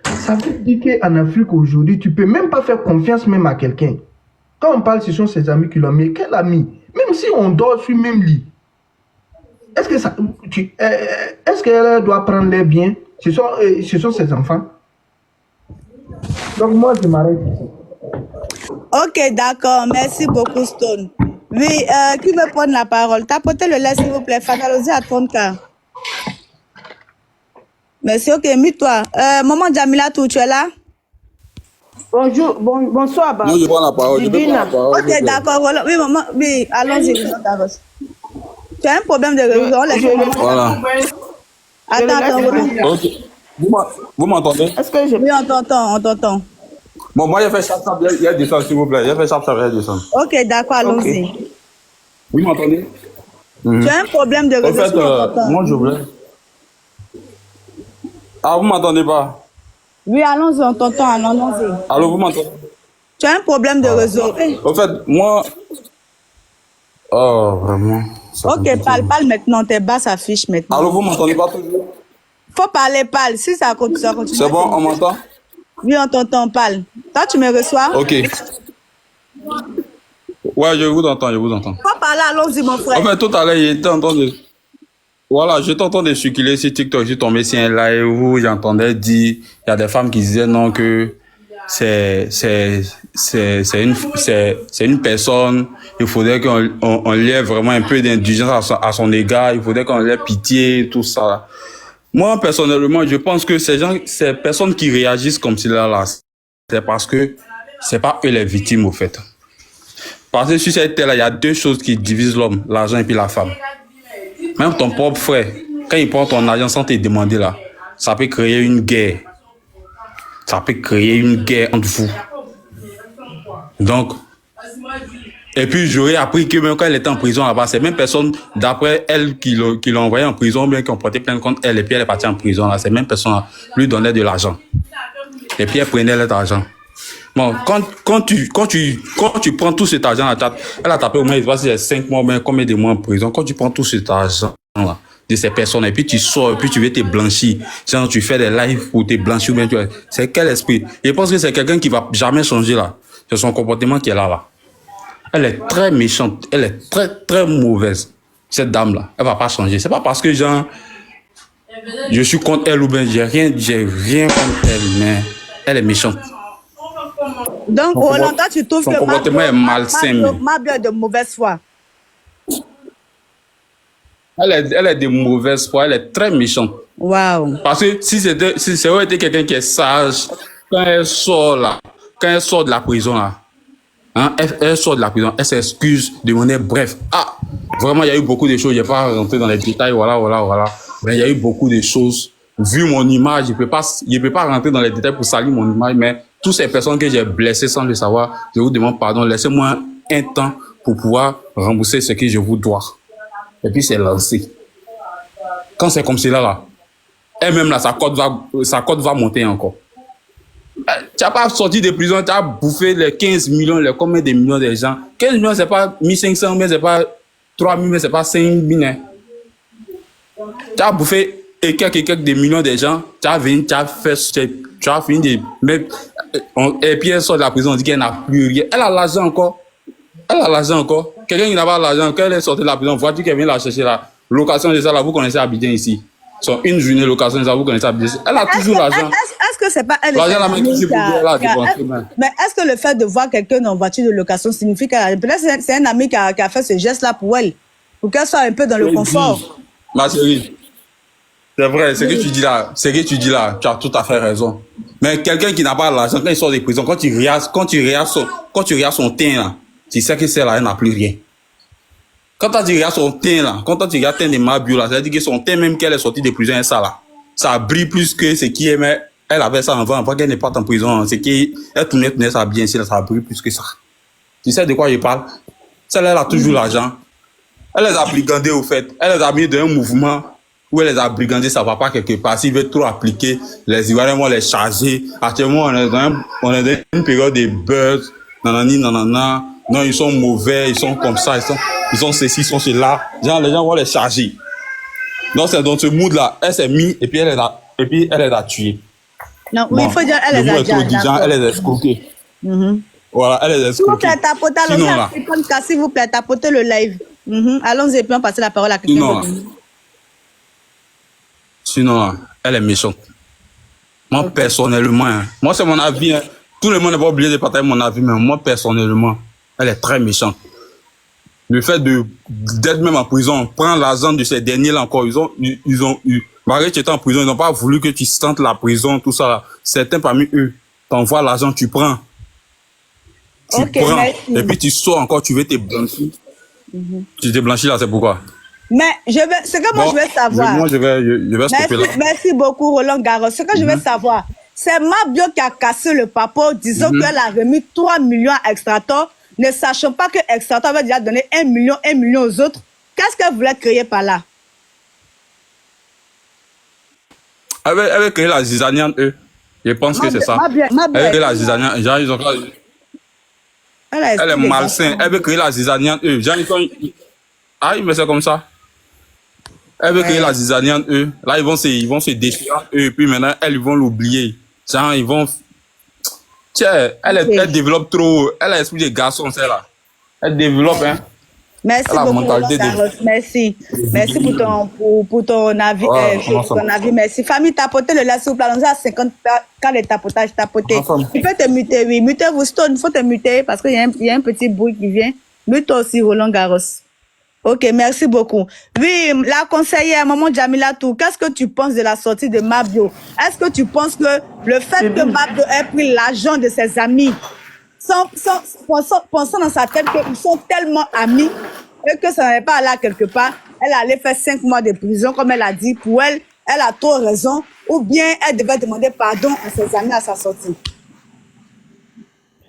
Ça veut dire qu'en Afrique aujourd'hui, tu ne peux même pas faire confiance même à quelqu'un. Quand on parle, ce sont ses amis qui l'ont mis. Quel ami? Même si on dort sur le même lit. Est-ce qu'elle doit prendre les biens? Ce sont ses enfants. Donc moi, je m'arrête ici. Ok, d'accord. Merci beaucoup, Stone. Oui, qui veut prendre la parole? Tapotez le lait, s'il vous plaît. Fatalosi à 30K. Merci, ok, mute-toi. Maman Jamila, tu es là? Bonjour, bonsoir. Non, je prends la parole. Je peux prendre la parole. Ok, d'accord. Voilà. Oui, maman, oui, allons-y. Tu as un problème de révision? Voilà. Attends. Ok. Vous m'entendez? Est-ce que je... Oui, on t'entend. Bon, moi, j'ai fait chap, il y a descend, s'il vous plaît. J'ai fait chap, il y a descend. Ok, d'accord, allons-y. Vous m'entendez? Tu as un problème de réseau? En fait, moi, je voulais... Ah, vous m'entendez pas? Oui, allons-y, on t'entend, allons-y. Allô, vous m'entendez? Tu as un problème de réseau? En fait, moi... Oh, vraiment. Ok, parle maintenant, tes bas s'affichent maintenant. Allô, vous m'entendez pas toujours? Faut parler, parle. Si ça continue. C'est bon, on m'entend? Oui, on t'entend, parle. Toi, tu me reçois? Ok. Ouais, je vous entends. Faut parler, allons-y, mon frère. En fait, tout à l'heure, j'étais en train de... Voilà, je t'entends de circuler sur TikTok, je suis tombé sur un live où j'entendais dire, il y a des femmes qui disaient non que c'est une personne, il faudrait qu'on lui ait vraiment un peu d'indulgence à son égard, il faudrait qu'on lui ait pitié, tout ça. Moi, personnellement, je pense que ces personnes qui réagissent comme cela, c'est parce que c'est pas eux les victimes, au fait. Parce que sur cette terre-là, il y a deux choses qui divisent l'homme, l'argent et puis la femme. Même ton propre frère, quand il prend ton argent sans te demander là, ça peut créer une guerre. Ça peut créer une guerre entre vous. Donc, et puis j'aurais appris que même quand elle était en prison là-bas, c'est même personne, d'après elle, qui l'ont envoyé en prison, bien qui ont porté plainte contre elle, et puis elle est partie en prison là, ces mêmes personnes lui donnaient de l'argent. Et puis elle prenait leur argent. Bon, quand tu prends tout cet argent, elle a tapé au moins, il passe 5 mois, mais combien de mois en prison. Quand tu prends tout cet argent-là, de ces personnes, et puis tu sors, et puis tu veux te blanchir, genre tu fais des lives pour te blanchir, c'est quel esprit? Je pense que c'est quelqu'un qui va jamais changer là. C'est son comportement qui est là. Elle est très méchante, elle est très, très mauvaise, cette dame-là. Elle va pas changer. C'est pas parce que, genre, je suis contre elle ou bien j'ai rien contre elle, mais elle est méchante. Donc, Roland, toi, tu trouves son que comportement est malsain. Mabio est de mauvaise foi. Elle est de mauvaise foi, elle est très méchante. Waouh. Parce que si ça aurait été quelqu'un qui est sage, quand elle sort de la prison là, hein, elle sort de la prison, elle s'excuse de manière bref. Ah, vraiment, il y a eu beaucoup de choses, je ne vais pas rentrer dans les détails, voilà. Mais il y a eu beaucoup de choses. Vu mon image, je peux pas rentrer dans les détails pour salir mon image, mais toutes ces personnes que j'ai blessées sans le savoir, je vous demande pardon, laissez-moi un temps pour pouvoir rembourser ce que je vous dois. Et puis c'est lancé. Quand c'est comme cela là, elle-même là, sa cote va monter encore. Tu n'as pas sorti de prison, tu as bouffé les 15 millions, les combien de millions de gens. 15 millions, c'est pas 1500, mais c'est pas 3000, mais c'est pas 5000. Hein. Tu as bouffé quelques des millions de gens, tu as fini de mettre. Et puis elle sort de la prison, on dit qu'elle n'a plus rien. Elle a l'argent encore. Quelqu'un qui n'a pas l'argent, quand elle est sortie de la prison, voiture qu'elle vient la chercher là. Location de ça là, vous connaissez Abidjan ici. Sur une journée location de ça, vous connaissez Abidjan. Elle a toujours l'argent. Est-ce que c'est pas elle? L'argent la main qui mais est-ce que le fait de voir quelqu'un en voiture de location signifie qu'elle peut-être c'est un ami qui a fait ce geste là pour elle, pour qu'elle soit un peu dans le confort? Ma chérie, c'est vrai, ce que tu dis là, tu as tout à fait raison. Mais quelqu'un qui n'a pas l'argent, quand il sort de prison, quand tu regardes son teint là, tu sais que celle-là, elle n'a plus rien. Quand tu regardes son teint là, quand tu regardes le teint de Mabio là, ça veut dire que son teint même qu'elle est sortie de prison, ça là, ça brille plus que ce qui est, mais elle avait ça avant qu'elle n'est pas en prison. C'est qu'elle tournait ça bien ici, là, ça brille plus que ça. Tu sais de quoi je parle? Celle-là, elle a toujours l'argent. Elle les a brigandés au fait. Elle les a mis dans un mouvement où elle les a brigandés, ça va pas quelque part. S'ils veulent trop appliquer, les Ivoiriens vont les charger. Actuellement, on est dans une période de buzz. Nanana. Non, ils sont mauvais, ils sont comme ça, ils sont ceci, ils sont cela. Les gens vont les charger. Donc, c'est dans ce mood-là, elle s'est mise et puis elle les a tués. Non, oui, il faut dire, elle les a déjà. Elle les a escroqués. Voilà, elle les a escroqués. S'il vous plaît, tapotez le live. Allons-y et puis on passe la parole à quelqu'un. Sinon, elle est méchante. Moi, personnellement, moi, c'est mon avis. Hein. Tout le monde n'est pas obligé de partager mon avis, mais moi, personnellement, elle est très méchante. Le fait d'être même en prison, prendre l'argent de ces derniers-là encore, ils ont eu. Malgré que tu étais en prison, ils n'ont pas voulu que tu sentes la prison, tout ça. Là. Certains parmi eux t'envoient l'argent, tu prends. Tu prends. Merci. Et puis tu sors encore, tu veux te blanchir. Tu te blanchis là, c'est pourquoi? Mais ce que moi je veux savoir. Je vais stopper là. Merci beaucoup, Roland Garros. Ce que je veux savoir, c'est Mabio qui a cassé le papo, disant qu'elle a remis 3 millions à Extrator, ne sachant pas que Extrator avait déjà donné 1 million aux autres. Qu'est-ce qu'elle voulait créer par là? Elle veut créer la zizanienne, eux. Je pense que c'est ça. Elle veut créer la zizanienne. Genre, ils ont... Elle est malsaine. Elle veut créer la zizanienne, eux. Genre, ils sont... Ah, mais c'est comme ça. Elle veut créer la zizanienne, eux. Là, ils vont se déchirer, eux. Et puis maintenant, ils vont l'oublier. Genre, ils vont... Tiens, elle développe trop. Elle a l'esprit des garçons, celle-là. Elle développe, hein. Merci beaucoup, Carlos. Merci. Merci pour ton avis. Ton avis. Merci. Famille, tapotez le là, s'il vous plaît. On a 50 cas de tapotage, tapoter. Tu peux te muter, oui. Mutez-vous, Stone. Il faut te muter parce qu'il y a un petit bruit qui vient. Mute-toi aussi, Roland Garros. Ok, merci beaucoup. Oui, la conseillère, maman Jamila Tou, qu'est-ce que tu penses de la sortie de Mabio? Est-ce que tu penses que le fait que Mabio ait pris l'argent de ses amis, pensant dans sa tête qu'ils sont tellement amis et que ça n'allait pas là quelque part, elle allait faire 5 mois de prison, comme elle a dit, pour elle, elle a trop raison, ou bien elle devait demander pardon à ses amis à sa sortie?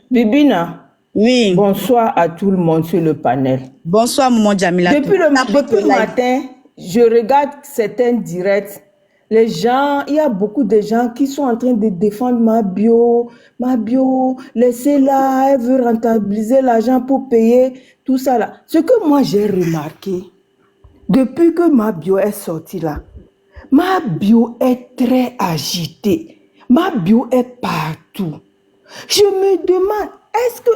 Bibina. Oui. Bonsoir à tout le monde sur le panel. Bonsoir, maman Jamila. Depuis le matin, je regarde certains directs. Les gens, il y a beaucoup de gens qui sont en train de défendre Mabio. Mabio, laissez-la, elle veut rentabiliser l'argent pour payer tout ça là. Ce que moi j'ai remarqué, depuis que Mabio est sorti là, Mabio est très agité. Mabio est partout. Je me demande, est-ce que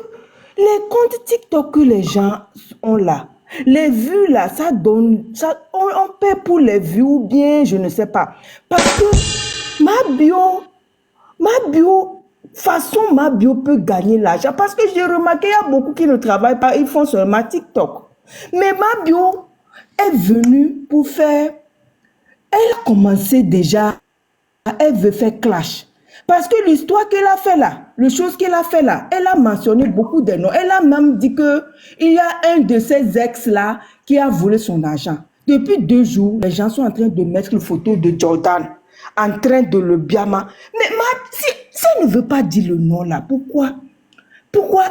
les comptes TikTok que les gens ont là, Les vues là, ça donne, on paie pour les vues ou bien, je ne sais pas. Parce que ma bio peut gagner l'argent. Parce que j'ai remarqué, il y a beaucoup qui ne travaillent pas, ils font seulement TikTok. Mais ma bio est venue pour faire, elle a commencé déjà, elle veut faire clash. Parce que l'histoire qu'elle a fait là, les choses qu'elle a fait là, elle a mentionné beaucoup de noms. Elle a même dit que il y a un de ses ex là qui a volé son argent. Depuis 2 jours, les gens sont en train de mettre une photo de Jordan, en train de le biama. Mais si elle ne veut pas dire le nom là, pourquoi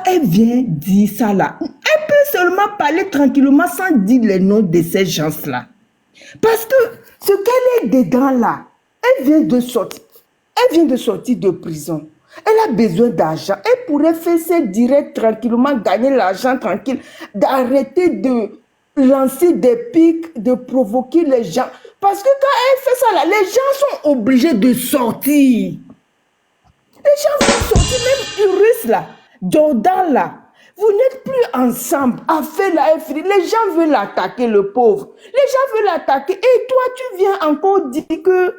elle vient dire ça là? Elle peut seulement parler tranquillement sans dire les noms de ces gens là. Parce que ce qu'elle est dedans là, elle vient de sortir. Elle vient de sortir de prison. Elle a besoin d'argent. Elle pourrait faire ses directs tranquillement, gagner l'argent tranquille, d'arrêter de lancer des pics, de provoquer les gens. Parce que quand elle fait ça là, les gens sont obligés de sortir. Les gens vont sortir, même Iris là, Jordan là. Vous n'êtes plus ensemble. À faire la FRI. Les gens veulent l'attaquer, le pauvre. Les gens veulent l'attaquer. Et toi, tu viens encore dire que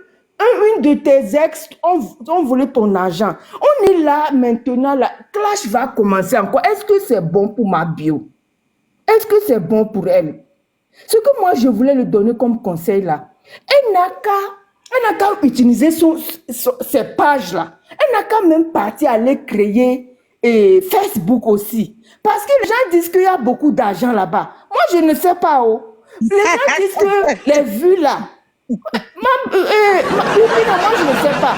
une de tes ex ont volé ton argent. On est là maintenant, la clash va commencer encore. Est-ce que c'est bon pour ma bio? Est-ce que c'est bon pour elle? Ce que moi je voulais lui donner comme conseil là, elle n'a qu'à utiliser ses pages là. Elle n'a qu'à même partir aller créer Facebook aussi. Parce que les gens disent qu'il y a beaucoup d'argent là-bas. Moi je ne sais pas. Oh. Les gens disent que les vues là. Moi, je ne sais pas.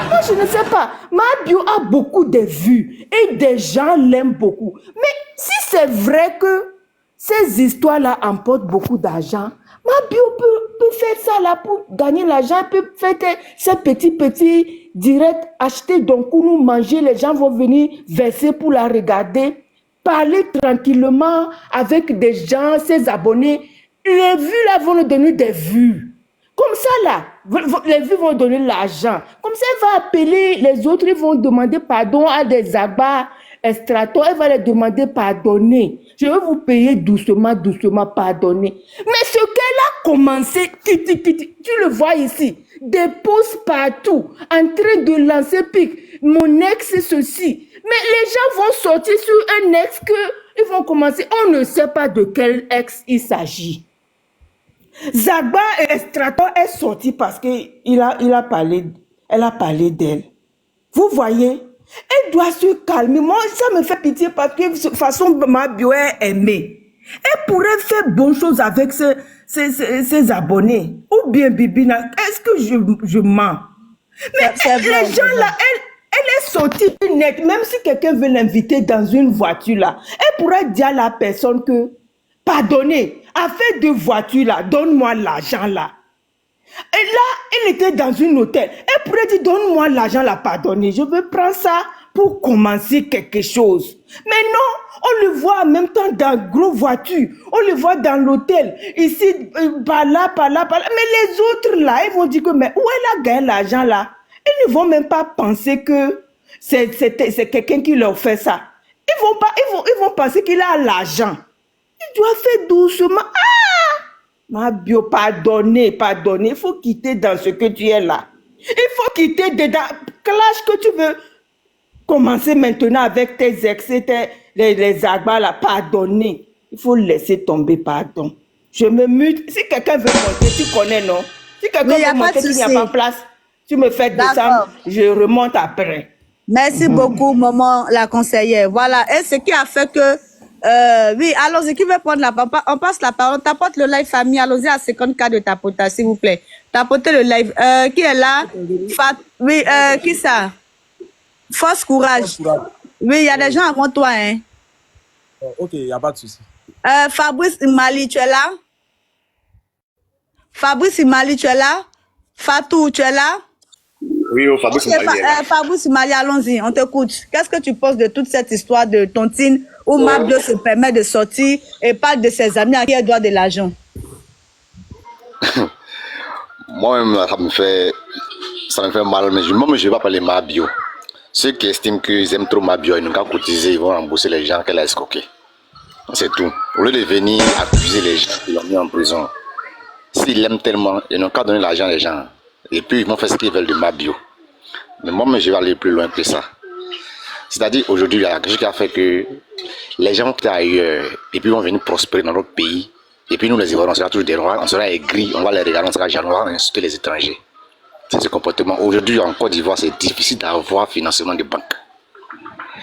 Moi, je ne sais pas. Ma bio a beaucoup de vues et des gens l'aiment beaucoup. Mais si c'est vrai que ces histoires-là emportent beaucoup d'argent, ma bio peut faire ça là pour gagner l'argent, peut faire ces petits directs, acheter donc nous manger, les gens vont venir verser pour la regarder, parler tranquillement avec des gens, ses abonnés. Les vues là vont nous donner des vues. Comme ça, là, les vues vont donner l'argent. Comme ça, elle va appeler les autres, ils vont demander pardon à des abats extracteurs. Elle va les demander pardonner. Je vais vous payer doucement, pardonner. Mais ce qu'elle a commencé, tu le vois ici, des posts partout, en train de lancer pic. Mon ex, ceci. Mais les gens vont sortir sur un ex ils vont commencer. On ne sait pas de quel ex il s'agit. Zagba et Estraton est sorti parce qu'elle a parlé d'elle. Vous voyez, elle doit se calmer. Moi, ça me fait pitié parce que de toute façon, ma bio est aimée. Elle pourrait faire bonne chose avec ses abonnés. Ou bien Bibina, est-ce que je mens? Mais les gens là, elle est sortie net. Même si quelqu'un veut l'inviter dans une voiture là, elle pourrait dire à la personne que pardonnez. Affaire de voiture là, donne-moi l'argent là. Et là, elle était dans un hôtel. Elle pourrait dire, donne-moi l'argent là, pardonnez. Je veux prendre ça pour commencer quelque chose. Mais non, on le voit en même temps dans une grosse voiture. On le voit dans l'hôtel. Ici, par là. Mais les autres là, ils vont dire que, mais où elle a gagné l'argent là? Ils ne vont même pas penser que c'est quelqu'un qui leur fait ça. Ils vont penser qu'il a l'argent. Tu dois faire doucement. Ah! Ma bio, pardonnez. Il faut quitter dans ce que tu es là. Il faut quitter dedans. Clash que tu veux commencer maintenant avec tes ex, les agbas là. Pardonnez. Il faut laisser tomber, pardon. Je me mute. Si quelqu'un veut monter, tu connais, non? Si quelqu'un veut monter, il n'y a pas de place. Tu me fais descendre, je remonte après. Merci beaucoup, maman, la conseillère. Voilà. Et ce qui a fait que oui, allons-y, qui veut prendre la parole? On passe la parole, tapote le live famille, allons-y à 50K de tapotage, s'il vous plaît. Tapotez le live. Qui est là? Oui, qui ça? Force, courage. Oui, il y a des gens avant toi, hein. Ok, il n'y a pas de souci. Fabrice Imali, tu es là? Fabrice Imali, tu es là? Fatou, tu es là? Oui, Fabrice Imali. Fabrice Imali, allons-y, on t'écoute. Qu'est-ce que tu penses de toute cette histoire de tontine où Mabio se permet de sortir et parle de ses amis à qui elle doit de l'argent? Moi-même, ça me fait mal, mais moi, je ne vais pas parler de Mabio. Ceux qui estiment qu'ils aiment trop Mabio, ils n'ont qu'à cotiser, ils vont rembourser les gens qu'elle a escroqués. C'est tout. Au lieu de venir accuser les gens qui l'ont mis en prison, s'ils l'aiment tellement, ils n'ont qu'à donner l'argent aux gens. Et puis ils vont faire ce qu'ils veulent de ma bio. Mais moi, je vais aller plus loin que ça. C'est-à-dire, aujourd'hui, il y a quelque chose qui a fait que les gens vont quitter ailleurs et puis vont venir prospérer dans notre pays. Et puis nous, les Ivoiriens, on sera toujours des rois, on sera aigris, on va les regarder, on sera jaloux, on va insulter les étrangers. C'est ce comportement. Aujourd'hui, en Côte d'Ivoire, c'est difficile d'avoir financement de banque.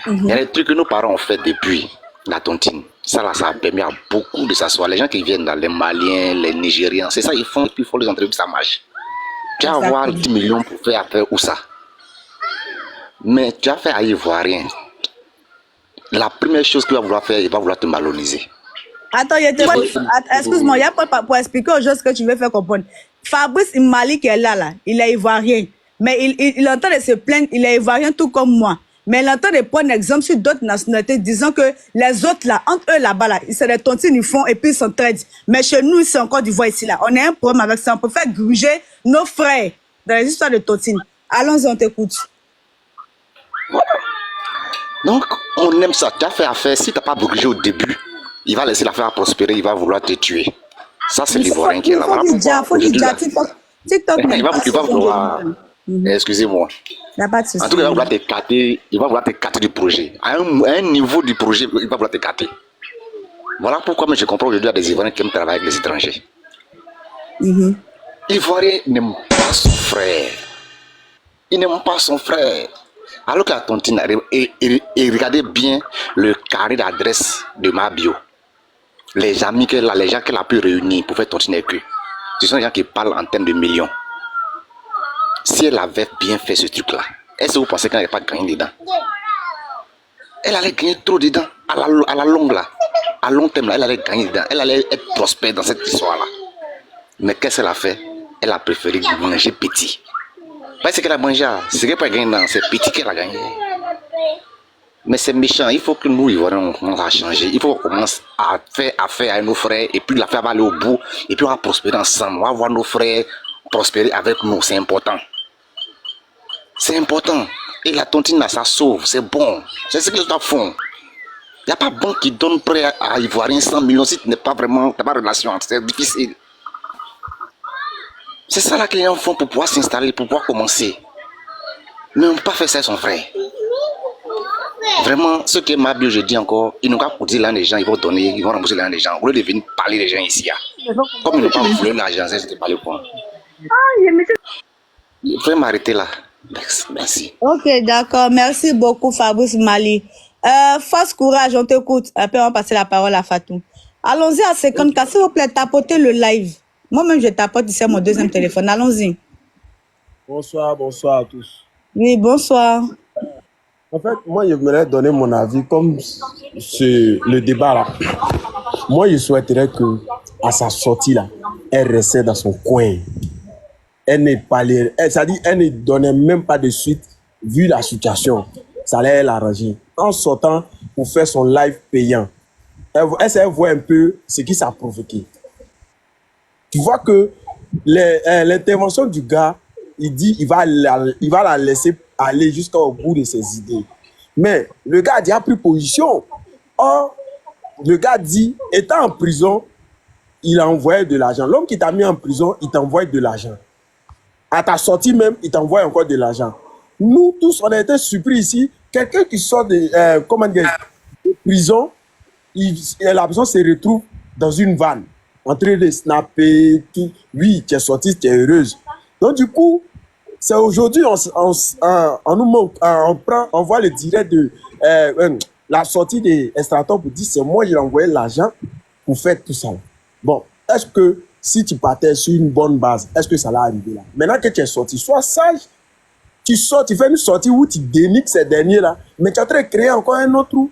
Il y a des trucs que nos parents ont fait depuis la tontine. Ça, là, ça a permis à beaucoup de s'asseoir. Les gens qui viennent, là, les Maliens, les Nigériens, c'est ça, ils font, et puis ils font les entreprises, ça marche. Tu vas avoir 10 millions pour faire affaire où ça? Mais tu vas faire à Ivoirien. La première chose qu'il va vouloir faire, il va vouloir te maloniser. Attends, excuse-moi, il y a pas pour expliquer aux gens ce que tu veux faire comprendre. Fabrice Mali qui est là, il est ivoirien. Mais il entend de se plaindre, il est ivoirien tout comme moi. Mais il entend de prendre exemple sur d'autres nationalités, disant que les autres là, entre eux là-bas, là, c'est des tontines, ils font et puis ils s'entraident. Mais chez nous, c'est encore du d'Ivoire ici là. On a un problème avec ça. On peut faire gruger nos frères dans les histoires de tontines. Allons-y, on t'écoute. Donc, on aime ça. Tu as fait affaire. Si tu n'as pas bougé au début, il va laisser l'affaire prospérer, il va vouloir te tuer. Ça, c'est l'Ivoirien qui est là. Il faut dire, TikTok. Il va vouloir. Excusez-moi. Il n'y a pas de souci. En tout cas, il va vouloir te carter du projet. À un niveau du projet, il va vouloir te carter. Voilà pourquoi je comprends aujourd'hui des Ivoiriens qui aiment travailler avec les étrangers. L'Ivoirien n'aime pas son frère. Il n'aime pas son frère. Alors que la tontine, et regardez bien le carré d'adresse de ma bio. Les amis qu'elle a, les gens qu'elle a pu réunir pour faire tontiner avec eux, ce sont des gens qui parlent en termes de millions. Si elle avait bien fait ce truc-là, est-ce que vous pensez qu'elle n'allait pas gagner dedans? Elle allait gagner trop dedans, à la longue là. À long terme là, elle allait gagner dedans. Elle allait être prospère dans cette histoire-là. Mais qu'est-ce qu'elle a fait? Elle a préféré manger petit. Pas ce qu'elle a mangé, ce qu'elle n'a pas gagné, c'est petit qu'elle a gagné. Mais c'est méchant, il faut que nous, Ivoiriens, on commence à changer. Il faut qu'on commence à faire affaire avec nos frères, et puis l'affaire va aller au bout, et puis on va prospérer ensemble. On va voir nos frères prospérer avec nous, c'est important. C'est important. Et la tontine, là, ça sauve, c'est bon. C'est ce qu'ils doivent faire. Il n'y a pas bon qui donne prêt à Ivoirien 100 millions si tu n'es pas vraiment, tu n'as pas de relation, c'est difficile. C'est ça là que les gens font pour pouvoir s'installer, pour pouvoir commencer. Mais on ne peut pas faire ça à son frère. Vraiment, ce que ma bio, je dis encore, ils n'ont qu'à dire là les gens, ils vont donner, ils vont rembourser là les gens. Au lieu de venir parler les gens ici. Comme ils n'ont pas voulu l'argent, c'est de parler au point. Il faut m'arrêter là. Merci. Ok, d'accord. Merci beaucoup, Fabrice Mali. Force courage, on t'écoute. Après, on va passer la parole à Fatou. Allons-y à 50K. S'il vous plaît, tapotez le live. Moi-même, je tapote ici à mon deuxième téléphone. Allons-y. Bonsoir à tous. Oui, bonsoir. En fait, moi, je voudrais donner mon avis comme sur le débat là. Moi, je souhaiterais que à sa sortie là, elle restait dans son coin. Elle n'est pas c'est-à-dire, elle ne donnait même pas de suite vu la situation. Ça allait l'arranger. En sortant pour faire son live payant, elle voit un peu ce qui s'est provoqué. Tu vois que l'intervention du gars, il dit il va la laisser aller jusqu'au bout de ses idées. Mais le gars a pris position. Or, le gars dit, étant en prison, il a envoyé de l'argent. L'homme qui t'a mis en prison, il t'envoie de l'argent. À ta sortie même, il t'envoie encore de l'argent. Nous tous, on a été surpris ici. Quelqu'un qui sort de prison, la personne se retrouve dans une vanne, en train de snapper, tout. Oui, tu es sortie, tu es heureuse. Donc du coup, c'est aujourd'hui, on nous manque, on voit le direct de la sortie des extracteurs pour dire c'est moi qui ai envoyé l'argent pour faire tout ça. Bon, est-ce que si tu partais sur une bonne base, est-ce que ça va arriver là? Maintenant que tu es sorti, sois sage. Tu sors, tu fais une sortie où tu déniques ces derniers-là, mais tu es en train de créer encore un autre trou.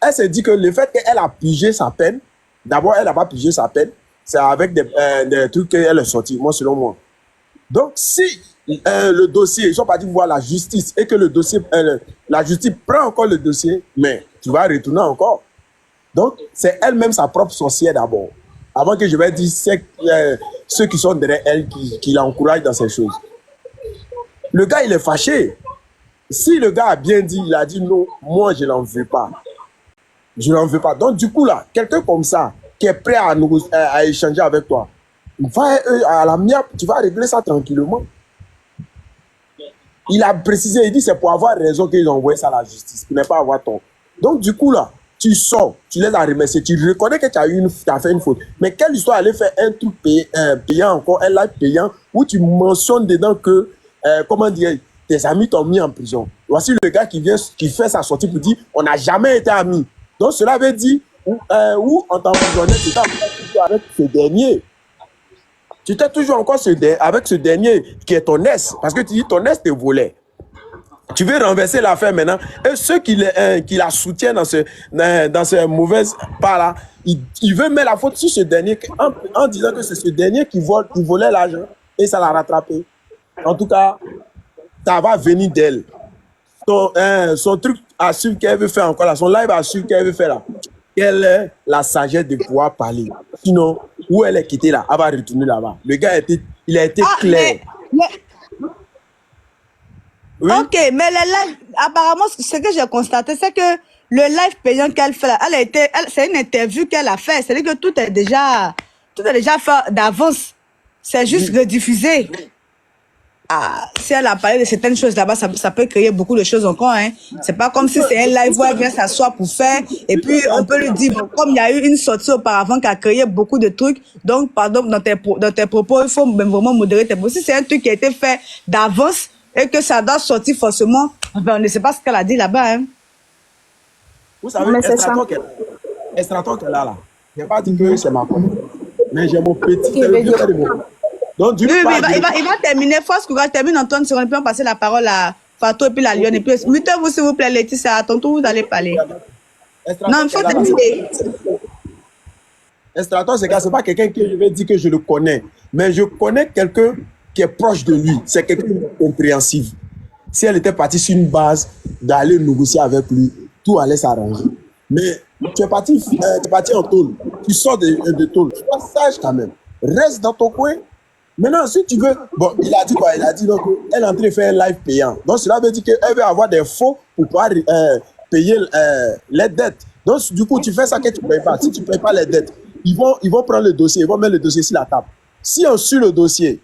Elle se dit que le fait qu'elle a pigé sa peine, d'abord, elle n'a pas pigé sa peine, c'est avec des trucs qu'elle est sortie, moi, selon moi. Donc, si le dossier, ils sont partis voir la justice et que le dossier, la justice prend encore le dossier, mais tu vas retourner encore. Donc, c'est elle-même sa propre sorcière d'abord. Avant que je vais dire ceux qui sont derrière elle qui l'encouragent dans ces choses. Le gars, il est fâché. Si le gars a bien dit, il a dit non, moi, je n'en veux pas. Je n'en veux pas. Donc, du coup, là, quelqu'un comme ça, qui est prêt à échanger avec toi, va à la mienne, tu vas régler ça tranquillement. Il a précisé, il dit c'est pour avoir raison qu'ils ont envoyé ça à la justice, pour ne pas avoir tort. Donc, du coup, là, tu sors, tu les as remerciés, tu reconnais que tu as fait une faute. Mais quelle histoire aller faire un truc payant encore, un live payant, où tu mentionnes dedans que, comment dire, tes amis t'ont mis en prison. Voici le gars qui fait sa sortie pour dire on n'a jamais été amis. Donc, cela veut dire, où on t'emprisonnait, tu t'es avec ce dernier. Tu t'es toujours encore avec ce dernier qui est ton ex, parce que tu dis ton ex te volait. Tu veux renverser l'affaire maintenant. Et ceux qui la soutiennent dans ce mauvais pas-là, ils veulent mettre la faute sur ce dernier en disant que c'est ce dernier qui volait l'argent et ça l'a rattrapé. En tout cas, ça va venir d'elle. Son truc à suivre qu'elle veut faire encore là, son live à suivre qu'elle veut faire là. Quelle est la sagesse de pouvoir parler? Sinon, où elle est quittée là, elle va retourner là-bas. Le gars, il a été clair. Oui? Ok, mais le live, apparemment, ce que j'ai constaté, c'est que le live payant qu'elle fait là, c'est une interview qu'elle a fait. C'est-à-dire que tout est déjà fait d'avance. C'est juste rediffusé. Ah, si elle a parlé de certaines choses là-bas, ça peut créer beaucoup de choses encore. Hein. C'est pas comme si c'est un live où elle vient s'asseoir pour faire. Et puis, on peut lui dire, bon, comme il y a eu une sortie auparavant qui a créé beaucoup de trucs, donc, pardon, dans tes propos, il faut même vraiment modérer tes propos. Si c'est un truc qui a été fait d'avance et que ça doit sortir forcément, ben, on ne sait pas ce qu'elle a dit là-bas. Hein. Vous savez, Estraton qu'elle a là, je n'ai pas dit que c'est ma femme, mais j'ai mon petit. Donc, il va terminer. Force Courage termine en 30 secondes. Puis on passer la parole à Fatou et puis la Lyon. Et puis, mutez-vous s'il vous plaît, Laetitia. À ton tour, vous allez parler. Non, il faut terminer. Estraton, c'est pas quelqu'un que je vais dire que je le connais. Mais je connais quelqu'un qui est proche de lui. C'est quelqu'un de compréhensif. Si elle était partie sur une base d'aller négocier avec lui, tout allait s'arranger. Mais tu es parti en tôle. Tu sors de tôle. Sois sage quand même. Reste dans ton coin. Maintenant, si tu veux... Bon, il a dit quoi? Il a dit qu'elle est en train de faire un live payant. Donc, cela veut dire qu'elle veut avoir des fonds pour pouvoir payer les dettes. Donc, du coup, tu fais ça que tu ne payes pas. Si tu ne payes pas les dettes, ils vont prendre le dossier, ils vont mettre le dossier sur la table. Si on suit le dossier,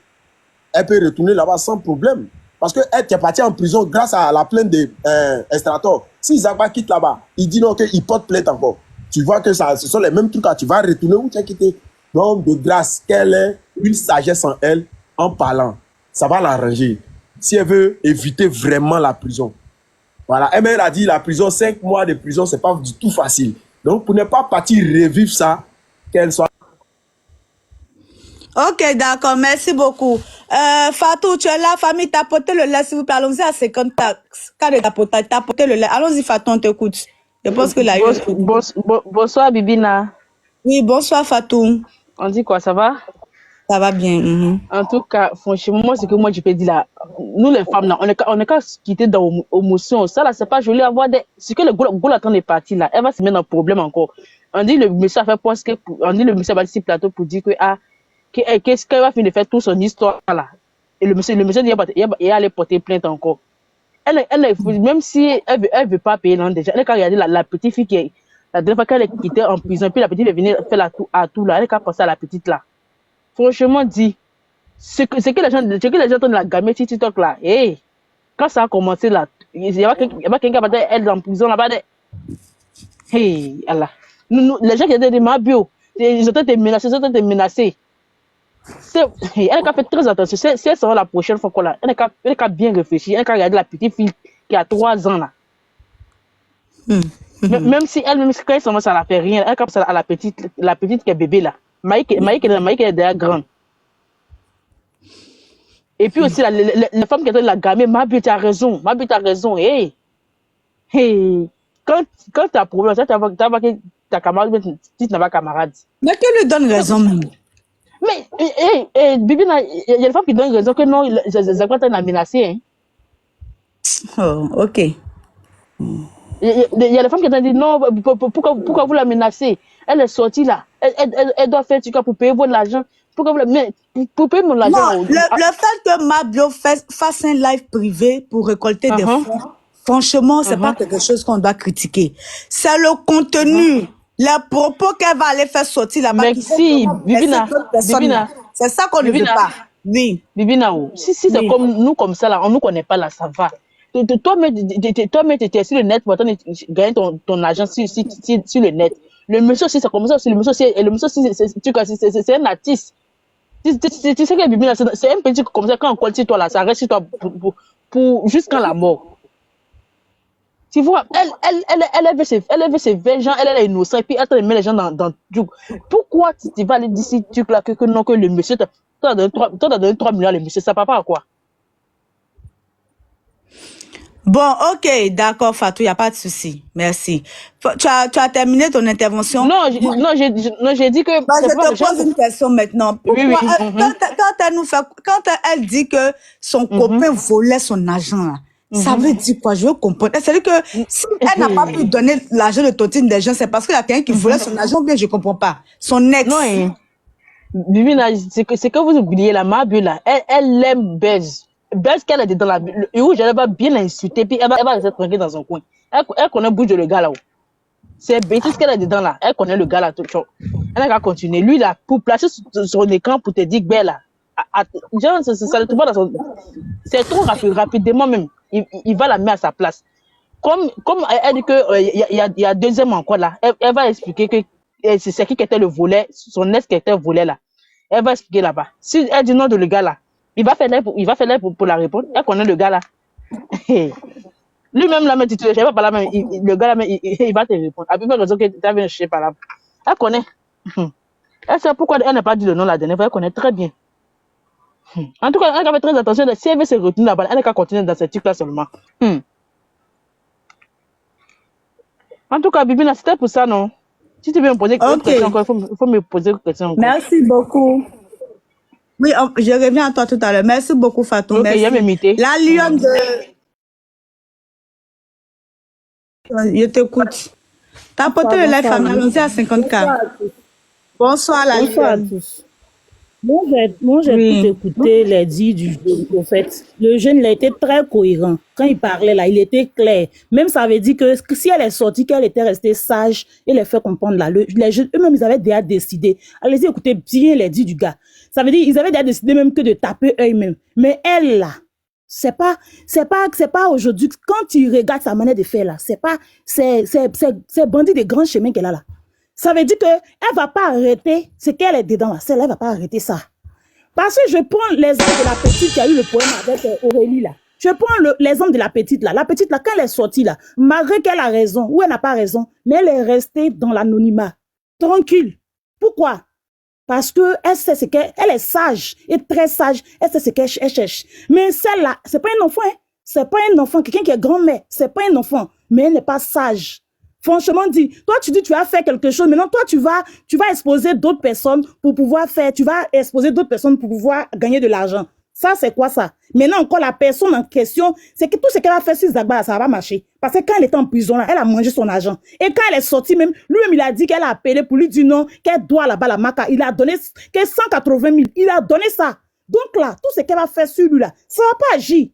elle peut retourner là-bas sans problème. Parce qu'elle est partie en prison grâce à la plainte d'Estrator. Si Zagba quitte là-bas, il dit non, qu'il porte plainte encore. Tu vois que ce sont les mêmes trucs là. Tu vas retourner où tu as quitté. Donc, de grâce, qu'elle ait une sagesse en elle, en parlant, ça va l'arranger. Si elle veut éviter vraiment la prison. Voilà. Elle a dit, la prison, 5 mois de prison, c'est pas du tout facile. Donc, pour ne pas partir revivre ça, qu'elle soit... Ok, d'accord, merci beaucoup. Fatou, tu es là, famille, tapotez le lait, s'il vous plaît. Allons-y à 50 cas de tapotage, tapotez le lait. Allons-y, Fatou, on t'écoute. Je pense que la bonsoir, Bibina. Oui, bonsoir, Fatou. On dit quoi, ça va? Ça va bien. En tout cas, franchement, ce que moi je peux dire là, nous les femmes là, on est qu'à quitter dans l'émotion. Ça là, c'est pas joli à voir des. Ce que le Golaton est parti là, elle va se mettre dans le problème encore. On dit le monsieur a fait poste que, on dit le monsieur a bâti plateau pour dire que qu'est-ce qu'elle va finir de faire toute son histoire là. Et le monsieur dit il allait porter plainte encore. Elle même si elle veut pas payer là déjà, elle a regardé la petite fille qui est la dernière fois qu'elle est quittée en prison, puis la petite est venue faire la tout là, elle a pensé à la petite là. Franchement dit, ce que les gens ont de la gamme sur TikTok là, hey, quand ça a commencé là, il y a quelqu'un qui va être en prison là-bas. Hey, Allah. Les gens qui étaient des Mabio, ils ont été menacés. Elle a fait très attention. Si elle sera la prochaine fois qu'on l'a, elle a bien réfléchi, elle a regardé la petite fille qui a 3 ans là. Même si elle-même, quand elle commence, ça ne fait rien, elle a pensé à la petite qui est bébé là. Maïk est déjà grande. Et puis aussi, la femme qui est dans la gamme, Mabi, tu as raison. Hey. Quand tu as un problème, tu vas que ta camarade, tu n'as pas camarade. Mais qui lui donne raison, même? Mais, Bibi, il y a des femmes qui donnent raison que non, Zagwa t'a menacé. Hein. Oh, ok. Il y a des femmes qui t'ont dit non, pourquoi vous la menacez? Elle est sortie là. Elle doit faire du cas pour payer votre argent. Pourquoi vous la menacez? Pour payer mon argent. Non, le fait que Mabio fasse un live privé pour récolter des fonds franchement, c'est pas quelque chose qu'on doit critiquer. C'est le contenu, les propos qu'elle va aller faire sortir là-bas. Merci, Bibina. C'est ça qu'on ne veut pas. Oui. Bibina, si c'est comme nous, comme ça, là, on ne connaît pas là, ça va. Toi-même, tu étais sur le net pour gagner ton argent sur le net. Le monsieur aussi, c'est comme ça aussi. Le monsieur aussi, c'est un artiste. Tu sais que Bibina, c'est un petit comme ça, quand on colle sur toi là, ça reste sur toi pour jusqu'à la mort. Tu vois, elle veut se faire gens, elle est innocente, et puis elle te met les gens dans du. Pourquoi tu vas aller dire ce truc là que non, que le monsieur, toi, t'as donné 3 millions à le monsieur, ça part pas à quoi? Bon, ok, d'accord, Fatou, il n'y a pas de souci. Merci. Tu as terminé ton intervention? Non, j'ai dit que... Bah, je te pose une question maintenant. Pourquoi, oui. Quand elle dit que son copain volait son argent, là, ça veut dire quoi? Je veux comprendre. C'est-à-dire que si elle n'a pas pu donner l'argent de Totine des gens, c'est parce qu'il y a quelqu'un qui volait son argent, bien je ne comprends pas. Son ex. Non, Bibina, c'est que vous oubliez la Mabu là, elle aime Bez. Bez qu'elle est dans la où j'allais pas bien l'insulter, puis elle va rester tranquille dans son coin. Elle connaît bouge le gars là-haut. C'est bêtise qu'elle est dedans là. Elle connaît le gars là tout chaud. Elle n'a qu'à continuer. Lui là, pour placer sur son écran pour te dire que là, genre, ça le trouve dans son. C'est trop rapidement même. Il va la mettre à sa place. Comme elle dit que il y a 2 ans encore là, elle va expliquer que c'est qui était le volet, son ex qui était volé là. Elle va expliquer là-bas. Si elle dit non de le gars là, il va faire l'air pour la répondre. Elle connaît le gars là. Lui-même là, mais tu ne sais pas par là, le gars là, il va te répondre. À plus faire raison que tu as vu chercher par là. Elle connaît. Elle sait pourquoi elle n'a pas dit le nom la dernière fois. Elle connaît très bien. En tout cas, elle a fait très attention. Si elle veut se retenir là-bas, elle n'a qu'à continuer dans cette truc-là seulement. En tout cas, Bibina, c'était pour ça, non? Si tu veux me poser une question encore, il faut me poser une question encore. Merci beaucoup. Oui, je reviens à toi tout à l'heure. Merci beaucoup, Fatou. Ok, merci. La lionne de... Je t'écoute. T'as porté le live famille, allons-y à 50K. Bonsoir, la lionne. À tous. Moi, j'ai tout écouté les dits du prophète. Le jeune, il a été très cohérent. Quand il parlait là, il était clair. Même ça veut dire que si elle est sortie, qu'elle était restée sage, il les fait comprendre là. Les jeunes, eux-mêmes, ils avaient déjà décidé. Allez-y, écoutez bien les dits du gars. Ça veut dire, ils avaient déjà décidé même que de taper eux-mêmes. Mais elle là, c'est pas aujourd'hui. Quand tu regardes sa manière de faire là, c'est bandit des grands chemins qu'elle a là. Ça veut dire qu'elle ne va pas arrêter ce qu'elle est dedans là. Elle ne va pas arrêter ça. Parce que je prends l'exemple de la petite qui a eu le problème avec Aurélie là. Je prends l'exemple de la petite là. La petite là, quand elle est sortie là, malgré qu'elle a raison ou elle n'a pas raison, mais elle est restée dans l'anonymat. Tranquille. Pourquoi? Parce qu'elle sait ce qu'elle est sage et très sage. Elle sait ce qu'elle cherche. Mais celle-là, ce n'est pas un enfant. Hein? Ce n'est pas un enfant. Quelqu'un qui est grand-mère, ce n'est pas un enfant. Mais elle n'est pas sage. Franchement dit, toi tu dis tu vas faire quelque chose, maintenant toi tu vas exposer d'autres personnes pour pouvoir faire, tu vas exposer d'autres personnes pour pouvoir gagner de l'argent. Ça c'est quoi ça? Maintenant encore la personne en question, c'est que tout ce qu'elle a fait sur Zagba, ça va pas marcher. Parce que quand elle était en prison là, elle a mangé son argent. Et quand elle est sortie même, lui-même il a dit qu'elle a appelé pour lui dire non, qu'elle doit là-bas la maca. Il a donné 180 000, il a donné ça. Donc là, tout ce qu'elle a fait sur lui là, ça va pas agir.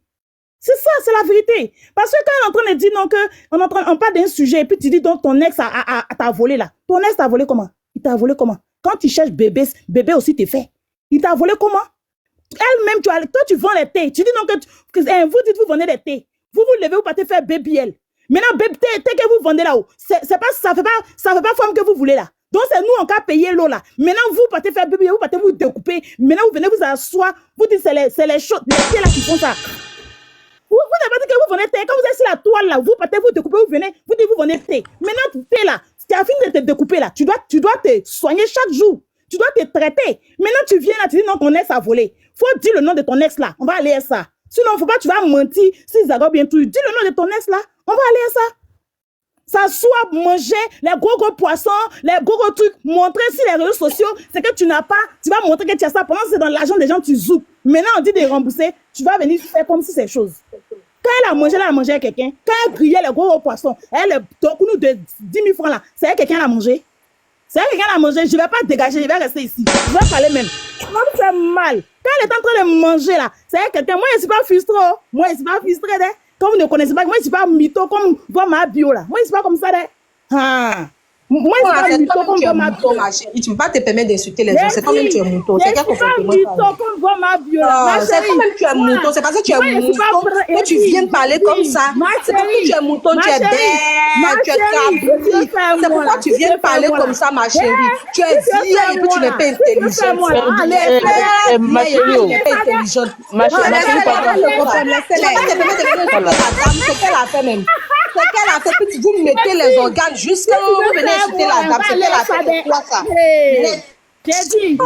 C'est ça, c'est la vérité. Parce que quand elle est en train de dire non, on parle d'un sujet et puis tu dis donc ton ex t'a volé là. Ton ex t'a volé comment? Il t'a volé comment? Quand tu cherches bébé aussi t'es fait. Il t'a volé comment? Elle-même, toi tu vends les thés. Tu dis donc que vous dites vous vendez des thés. Vous levez, vous partez faire BBL. Maintenant, thé que vous vendez là-haut, ça fait pas forme que vous voulez là. Donc c'est nous on va payer l'eau là. Maintenant vous partez faire BBL, vous partez vous découper. Maintenant vous venez vous asseoir, vous dites c'est les choses, les thés là qui font ça. Vous n'avez pas dit que vous venez thé. Quand vous êtes sur la toile là, vous partez vous découper, vous venez, vous dites vous venez thé. Maintenant thé là, tu as fini de te découper là. Tu dois te soigner chaque jour. Tu dois te traiter. Maintenant tu viens là, tu dis non ton ex a volé. Faut dire le nom de ton ex là. On va aller à ça. Sinon faut pas tu vas mentir. Si Zago bien tout, dis le nom de ton ex là. On va aller à ça. Ça soit manger les gros poissons, les gros trucs, montrer sur les réseaux sociaux, c'est que tu n'as pas, tu vas montrer que tu as ça. Pendant que c'est dans l'argent des gens, tu zoupes. Maintenant, on dit de rembourser, tu vas venir faire comme si c'est chose. Quand elle a mangé avec quelqu'un. Quand elle grillait les gros poissons, donc nous de 10 000 francs là, c'est elle quelqu'un l'a mangé. C'est elle quelqu'un l'a mangé, je ne vais pas dégager, je vais rester ici. Je vais parler même. Moi, ça fait mal. Quand elle est en train de manger là, c'est elle quelqu'un. Moi, je ne suis pas frustrée. Moi, je ne suis pas frustrée. quand vous ne connaissez pas, moi, je ne suis pas mytho comme voit ma bio là. Moi, je ne suis pas comme ça. Moi, je suis pas mytho comme voit ma bio. Ma chérie, tu ne peux pas te permettre d'insulter les gens. C'est quand même tu es mouton. C'est pas mytho comme voit ma bio là. C'est quand même tu es mouton. C'est parce que tu es mouton que tu viens parler comme ça. C'est parce que tu es mouton, tu es bête, tu es cabri. C'est pourquoi tu viens parler comme ça, ma chérie. Tu es vieille et puis tu n'es pas intelligente. Ma chérie, ma c'est qu'elle a fait même. C'est qu'elle a fait, puis vous mettez les organes jusqu'à vous venez insulter la dame. C'est qu'elle a fait quoi ça? J'ai dit,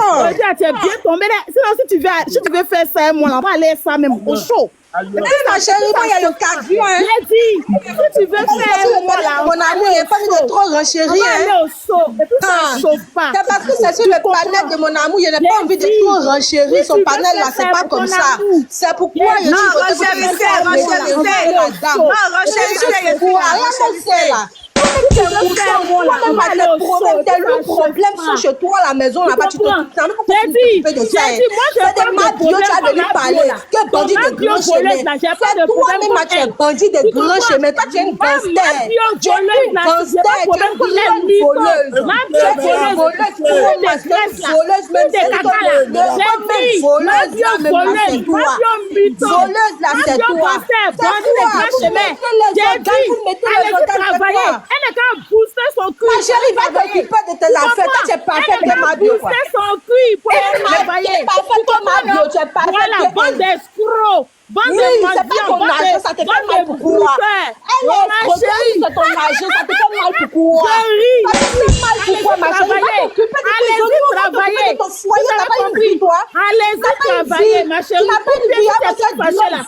tu es bien tombé là. Sinon, si tu veux faire ça, moi, on va aller ça même au chaud. Ma chérie, moi, il y a le cardio, hein. J'ai dit, si tu veux faire mon amour, il n'y a pas de trop renchérir, hein. C'est parce que c'est sur le panel de mon amour, il n'a pas envie de trop renchérir. Son panel là, c'est pas comme ça. C'est pourquoi il y a le problème sont chez toi à la maison là-bas, tu t'occupes de ça. C'est des mabio, tu as venu parler. Que bandit de grand chemin. C'est toi-même, tu es bandit de grand chemin. Toi, tu es une gangster. Tu es une gangster. Tu es une voleuse. Tu es une voleuse, même c'est toi. Voleuse, là, c'est toi. Ma chérie, va t'occuper de tes affaires. Toi, tu es parfaite de ma bio. Booster son cul pour travailler. Tu es parfaite de ma bio. Tu es parfaite de voilà, bande d'escrocs. Oui, c'est pas ton argent, ça te fait mal pour quoi? Elle est trop c'est ton argent, ça te fait mal pour quoi? Ça te fait mal pour quoi, ma chérie? Va t'occuper de tes enfants, va t'occuper de ton foyer, t'as pas une vie, toi? Allez-y travailler, ma chérie. Tu n'as pas une vie, parce que tu es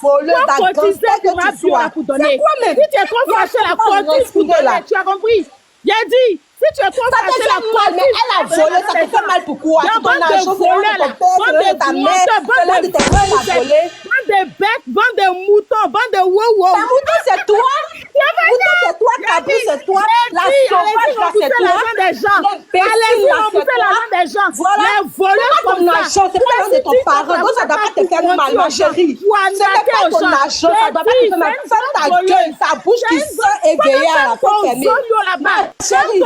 voleuse, ta gangster que tu sois. C'est quoi même? Si tu es trop fâché, la cotise pour donner, tu as compris? J'ai dit. Si tu es trop fâché, la mal, mais elle a volé, ça te fait mal pourquoi? C'est ton argent, c'est de ton père, c'est de ta mère, c'est de tes frères à voler. Bande de bêtes, bande de moutons, bande de wow-wow. La mouton, c'est toi? Mouton, c'est toi, cabri, c'est toi. La sauvage, là, c'est toi. Allez-y, rembourser l'argent des gens. Les voleurs comme ça. C'est pas l'argent de ton parent, donc ça doit pas te faire mal, ma chérie. C'est pas ton argent, ça doit pas te faire mal. Ferme ta gueule, ta bouche qui sent éveillée à la porte fermée. Ma chérie,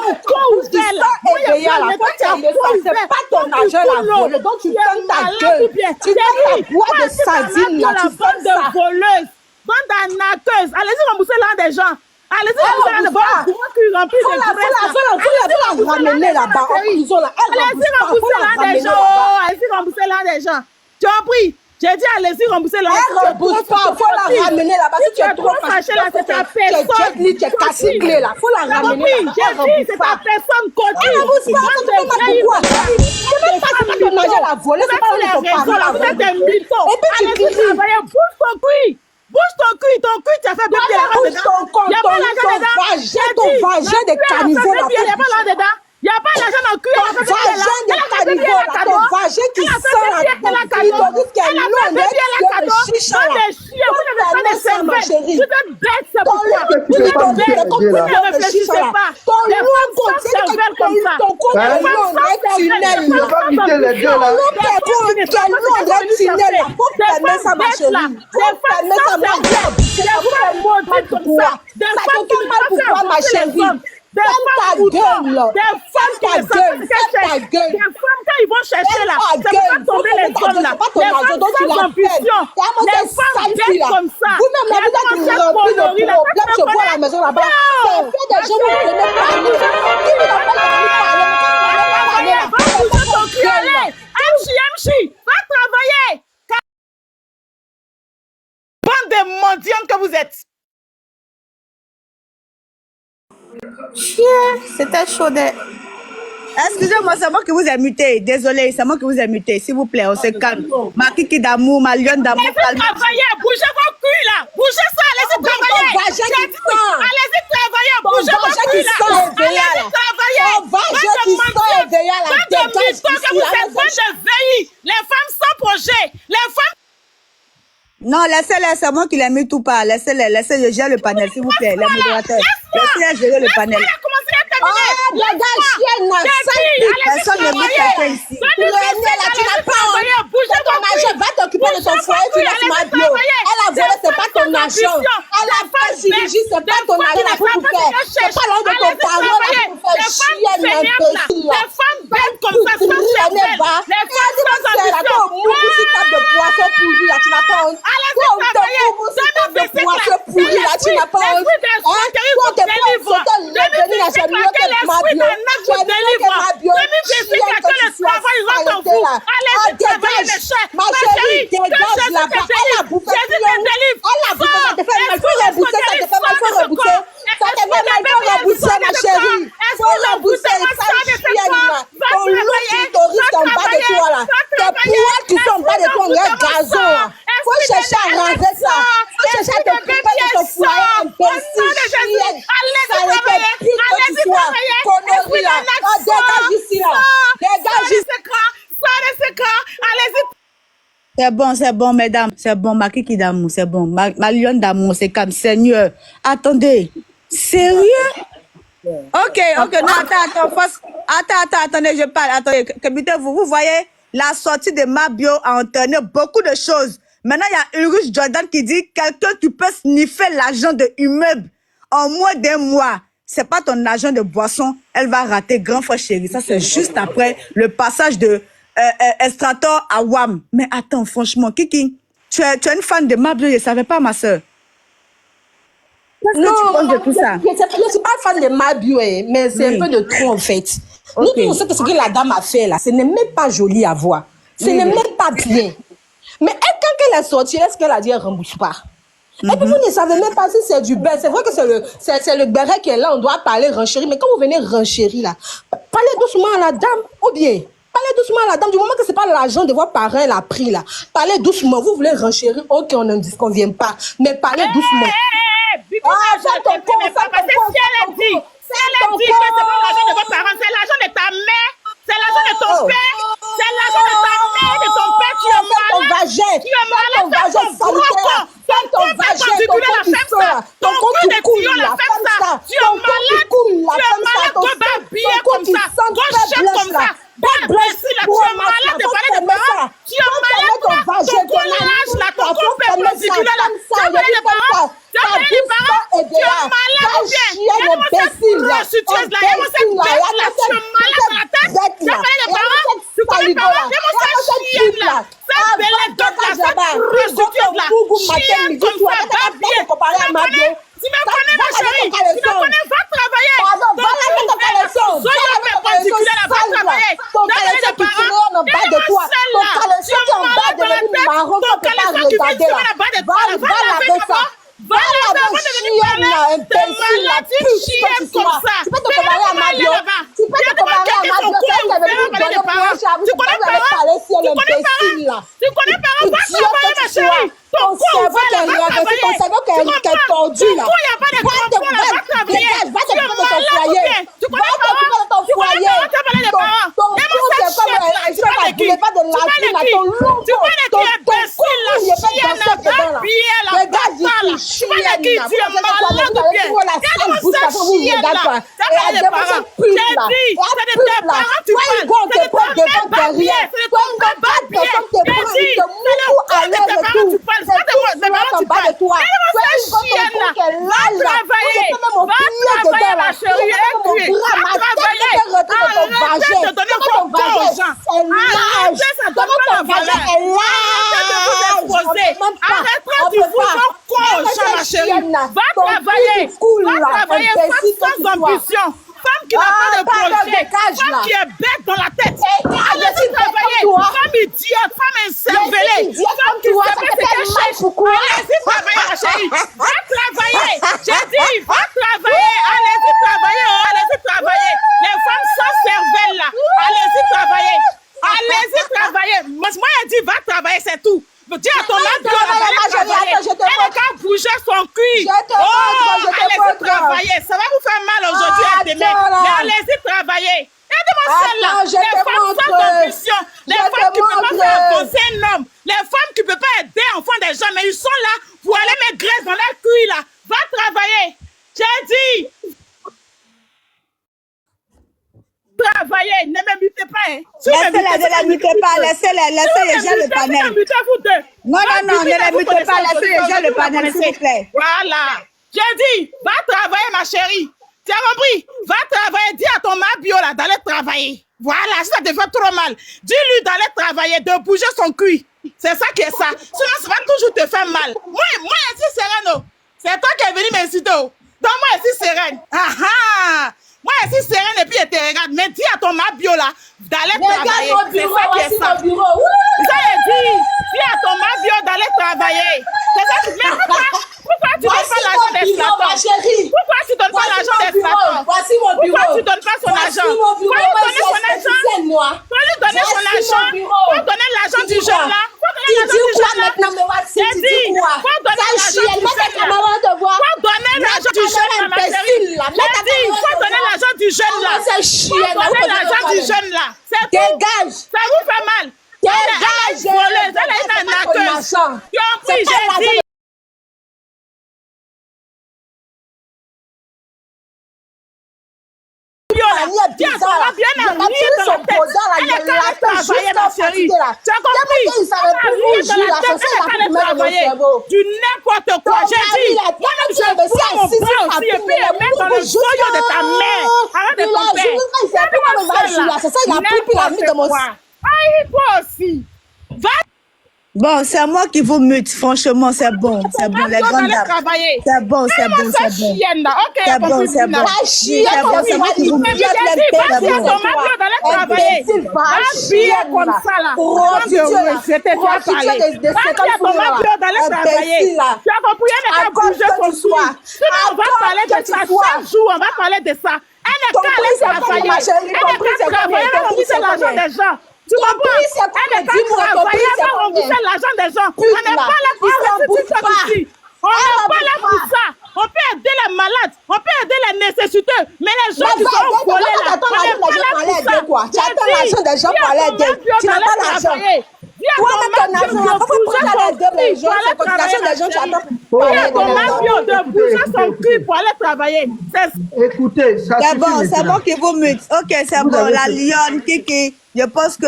c'est pas ton argent la volée, donc tu fermes ta gueule. Tu fermes ta boîte de sardines là, tu fermes ça. Bande d'arnaqueuses, allez-y rembourser l'argent des gens. Allez-y rembourser l'argent des gens. Faut la ramener là-bas en prison là. Allez-y rembourser l'argent des gens. Allez-y rembourser l'argent des gens. Tu as compris? J'ai dit allez-y rembourser l'argent. Elle rembourse pas, faut la ramener là-bas. Si tu es trop fâché là, c'est ta personne. Tu es cassé-clé là, faut la ramener là-bas. J'ai dit c'est ta personne cotise. Elle rembourse pas, ça te fait mal pourquoi? C'est même pas que ton argent la volée, c'est pas ton parent. Vous êtes des mythos. Et puis tu cries. Bouge ton cul. Bouge ton cul, tu as fait bien bouge ton compte, ton vagin de carnivore là. Il n'y a pas l'argent dedans. Il n'y a pas l'argent dans le cul. Ton vagin de carnivore là, ton vagin qui sent la clitoris qui est long, le chicha là. Ma chérie. Vous êtes bête, c'est pourquoi. Vous êtes bête, vous ne réfléchissez pas. Ton long compte, ton compte est long, rectinel là. Ton long rectinel là. Faut fermer ça, ma chérie. Faut fermer ça, ma chérie. Ça te fait mal pourquoi, ma chérie? Ferme ta gueule là. Ferme ta gueule. Les femmes, quand ils vont chercher là, ça va pas tomber les hommes là. Les femmes sans ambition. Les femmes bêtes comme ça. Vous-même là, vous êtes remplis de problèmes. Je vois à la maison là-bas. Ça fait des gens qui ne connaissent pas. Qui ne parlent pas. Va travailler. Bande de mendiantes que vous êtes. C'était chaud. Excusez-moi, c'est moi qui vous ai muté. Désolé, c'est moi qui vous ai muté. S'il vous plaît, on se calme. Ma kiki d'amour, ma lionne d'amour. Allez-y travailler, bougez vos culs là. Bougez ça, allez-y travailler. Allez-y travailler, bougez vos culs là. Allez-y travailler. Les femmes sans projet. Les femmes. Non, laissez-les, c'est moi qui les mute ou pas. Laissez-les, je gère le panel, s'il vous plaît, les modérateurs. Laissez-les gérer le panel. Les gars, chienne, personne ne met quelqu'un ici. Tu n'as pas honte. C'est ton argent, va t'occuper de ton foyer, tu laisses ma bio. Elle a voler, c'est pas ton argent. Elle a fait chirurgie, c'est pas ton argent pour faire. C'est pas l'un de ton parent pour faire chier un imbécile. Les femmes belles comme ça, sans cervelle. Les femmes sans ambition. Si tape de poisson pourri, là, tu n'as pas honte. Si tape de poisson pourri, là, tu n'as pas honte. Toi, t'es pas une photo, l'ébénie, là, j'ai mieux que ma bio. Tu as mieux que ma bio. Chienne que tu sois arrêtée là. Ah, dégage. Ma chérie, dégage là-bas. Elle a bouffé. Elle a bouffé. Ça te fait mal. Faut rebousser. Ça te fait mal. Faut rebousser. Ça te fait mal. Faut rebousser, ma chérie. Faut rebousser. Ça chienne là. Ton loup qui touriste en bas de toi là. Tes poils qui sont en bas de toi, on est gazon là. Faut chercher à raser ça. Faut chercher à te couper de ton foyer, imbécile, chienne. Ça ne fait plus que tu sois. Connerie là. Oh, dégage ici là. Dégage ici. C'est bon, mesdames. C'est bon, ma kiki d'amour, c'est bon. Ma lionne d'amour, c'est comme Seigneur. Attendez. Sérieux? Ok, non, attendez, je parle. Attendez, vous voyez, la sortie de Mabio a entraîné beaucoup de choses. Maintenant, il y a Urus Jordan qui dit quelqu'un qui peut sniffer l'argent de immeuble en moins d'un mois. C'est pas ton argent de boisson, elle va rater grand fois chérie. Ça, c'est juste après le passage de Estrator à Wam. Mais attends, franchement, Kiki, tu es une fan de Mabio, je ne savais pas, ma soeur. Qu'est-ce que tu penses de tout ça? Je ne suis pas fan de Mabio, mais c'est un peu de trop en fait. Nous, on sait que ce que la dame a fait là, ce n'est même pas joli à voir. Ce n'est même pas bien. Mais elle, quand elle est sortie, est-ce qu'elle a dit elle ne rembourse pas? Et puis vous ne savez même pas si c'est du beurre. C'est vrai que c'est le béret qui est là, on doit parler renchérir. Mais quand vous venez renchérir là, parlez doucement à la dame, ou bien parlez doucement à la dame. Du moment que ce n'est pas l'argent de vos parents l'a pris là, parlez doucement. Vous voulez renchérir, ok, on ne disconvient pas. Mais parlez doucement. C'est ton con, c'est ton con. Si elle a dit que c'est pas l'argent de vos parents, c'est l'argent de ta mère, c'est l'argent de ton père, c'est l'argent de ta mère, de ton père qui est malade. Tu es malade, ton gros con. Ton vagin, ton compte qui sort, ton compte qui coule, la femme ça. Tu es malade, go babiller comme ça, go chef comme ça. Tu es malade de parler de parents. Tu es malade, ton collage là, ton compte perpendiculaire là. Tu as parlé de parents. Tu as parlé de parents. Tu es malade ou bien? Y'a cette prostitueuse là, y'a cette bête là. Tu es malade dans la tête. Tu as parlé de parents. Tu connais parents. Y'a cette chienne là. Cette belle dote là, cette prostitueuse là. Chienne comme ça, babiller. Tu me connais ma chérie. Tu me connais, va travailler. Soyez perpendiculaire là, va travailler. Ton caleçon qui tire en bas de toi. Ton caleçon qui est en bas de l'ennemi marron, tu ne peux pas regarder là. Va laver ça. Va laver chienne là, imbécile là, puce que tu sois. Tu peux te comparer à Mabio. Tu peux te comparer à Mabio. Quand tu es venu donner pour un chat, vous pouvez parler si elle est imbécile là. Tu connais parents, va travailler ma chérie. Ton cerveau qui est réinvesti, ton cerveau qui est tordu là. Va t'occuper de ton foyer. Va t'occuper de ton foyer. Ton cou, c'est comme je ne voulais pas de latrine là. Ton loup, ton cou, il est pas dansé dedans là. Regarde ici, chienne là. Vous la sale bouche là, vous regardez pas. Et la démotion pute là. Et pute là. Toi, il go, t'es pas devant derrière. Toi, il go, pas personne te prend, il te mouille à l'air et tout. C'est tout en bas de toi. Toi, il go, ton cou qui est là, là. Tu peux même au pied dedans là. Tu peux même au bras, ma tête, tu peux retirer ton vagin. Ton vagin est large. Ton vagin est large. Arrête de vous faire con, ma chérie. Va travailler. Va travailler. Femme sans ambition. Femme qui n'a pas de projet. Femme qui est bête dans la tête. Allez-y travailler. Femme idiote. Femme incervelée. Femme qui sait pas ce qu'elle cherche. Allez-y travailler, ma chérie. Va travailler. J'ai dit, va travailler. Allez-y travailler. Allez-y travailler. Les femmes sans cervelle là. Allez-y travailler. Allez-y travailler. Moi, elle dit, va travailler, c'est tout. Dis à ton mari, elle n'a qu'à bouger son cul. Allez-y travailler. Ça va vous faire mal aujourd'hui et demain. Mais allez-y travailler. Regardez-moi celle-là. Les femmes sans ambition. Les femmes qui ne peuvent pas faire avancer un homme. Les femmes qui ne peuvent pas aider enfants des gens. Mais ils sont là pour aller mettre graisse dans leur cul là. Va travailler. J'ai dit. Travailler. Ne me butez pas. Hein. Laissez-les, ne les mutez pas, laissez-les, laissez le panel. Non, non, non, ne les mutez pas, laissez le panel, s'il vous plaît. Voilà. J'ai dit, va travailler, ma chérie. Tu as compris? Va travailler. Dis à ton mabio là d'aller travailler. Voilà, si ça te fait trop mal, dis-lui d'aller travailler, de bouger son cul. C'est ça qui est ça. Sinon, ça va toujours te faire mal. Moi ici, Sereno. C'est toi qui es venu m'inciter. Donc, moi ici, Serène. Moi ici, Serène, et puis elle te regarde. Mais dis à ton mabio là d'aller travailler. C'est ça qui est ça. Ça est dit. Dis à ton mabio d'aller travailler. C'est ça qui est ça. Pourquoi tu donnes pas l'argent des flatteurs? Pourquoi tu donnes pas l'argent des flatteurs? Voici mon bureau. Pourquoi tu donnes pas son argent? Faut lui donner son argent. Faut lui donner son argent. Faut donner l'argent du jeune là. Faut donner l'argent du jeune là. J'ai dit, faut donner l'argent du jeune là. Faut donner l'argent du jeune là, ma chérie. J'ai dit, faut donner l'argent du jeune là. Faut donner l'argent du jeune là. C'est tout. Ça vous fait mal. Dégage. Elle est une arnaqueuse. Tu as compris, j'ai dit. Tu as compris, bien arrivé dans la tête. Elle est allée travailler, ma chérie. Tu as compris? Elle est allée travailler. Du n'importe quoi. J'ai dit, moi-même, je prends mon bras aussi et puis elle met dans le soyo de ta mère. Arrête de ton père. C'est ça, il a pris la vie de mon... Aïe, toi aussi. Va. Bon, c'est moi qui vous mute, franchement, c'est bon, les grandes dames. C'est bon, c'est bon, c'est bon. C'est bon, c'est bon. C'est moi qui vous mute. Vas-y, ton mari d'aller travailler. Va comme ça là. Oh Dieu, c'était toi parler. Vas-y, ton mari d'aller travailler. Tu as compris, elle n'a pas bougé son soir. Sinon, on va parler de ça chaque jour, on va parler de ça. Elle n'est pas allée travailler. Elle n'est pas travailler, elle a remplissé l'argent des gens. Tu comprends? Elle n'est pas travailler, elle va rembourser l'argent des gens. On n'est pas là pour ça ici. On n'est pas là pour ça. On peut aider les malades, on peut aider les nécessiteux, mais les gens qui sont volés là, on n'est pas là pour ça. Tu attends l'argent des gens pour aller aider. Tu n'as pas l'argent. Toi-même, ton argent, pourquoi tu aller aider les gens? C'est cotisation des gens, tu attends pour aller aider les gens. De bouger son cul pour aller travailler. Écoutez, ça c'est bon, c'est bon qui vous mute. Ok, c'est bon. La lionne, Kiki. Je pense que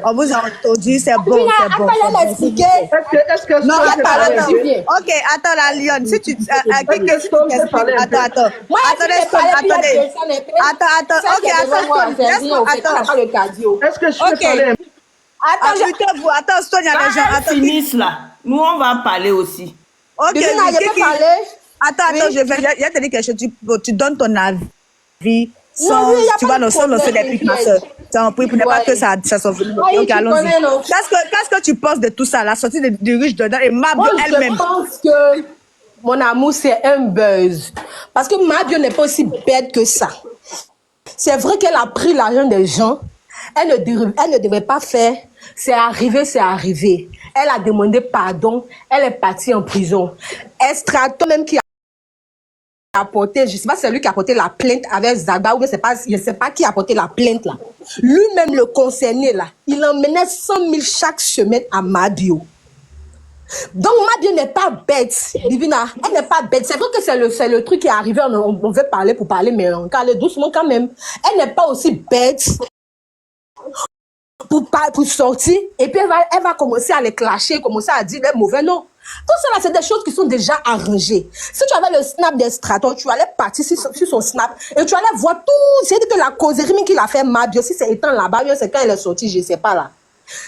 on vous a entendu, c'est bon, c'est bon. Est-ce que non, attends. Ok, attends, la lionne, si tu attends. Moi, attendez, est-ce que je peux parler? Attends, attends, Sonia, les gens, attends. Finissent là. Nous, on va parler aussi. Ok, attends, je vais te dire quelque chose. Tu donnes ton avis. Tu vas lancer des pics, ma soeur. Pour ne pas que ça soit venu. Ok, allons-y. Qu'est-ce que tu penses de tout ça, la sortie du riche dedans et Mabio elle-même? Je pense que, mon amour, c'est un buzz. Parce que Mabio n'est pas aussi bête que ça. C'est vrai qu'elle a pris l'argent des gens. Elle ne devait pas faire. C'est arrivé. Elle a demandé pardon. Elle est partie en prison. Estraton même qui a apporté, je sais pas si c'est lui qui a porté la plainte avec Zagba ou je sais pas qui a porté la plainte là. Lui-même le concerné là, il emmenait 100 000 chaque semaine à Mabio. Donc Mabio n'est pas bête, Divina, elle n'est pas bête. C'est vrai que c'est le truc qui est arrivé, on veut parler pour parler, mais on va aller doucement quand même. Elle n'est pas aussi bête pour sortir et puis elle va commencer à les clasher, commencer à dire les mauvais noms. Tout ça là, c'est des choses qui sont déjà arrangées. Si tu avais le snap d'Estraton, tu allais partir sur son snap et tu allais voir tout. C'est que la causerie qu'il a fait Mabio, si c'est étant là-bas, c'est quand elle est sortie, je ne sais pas là.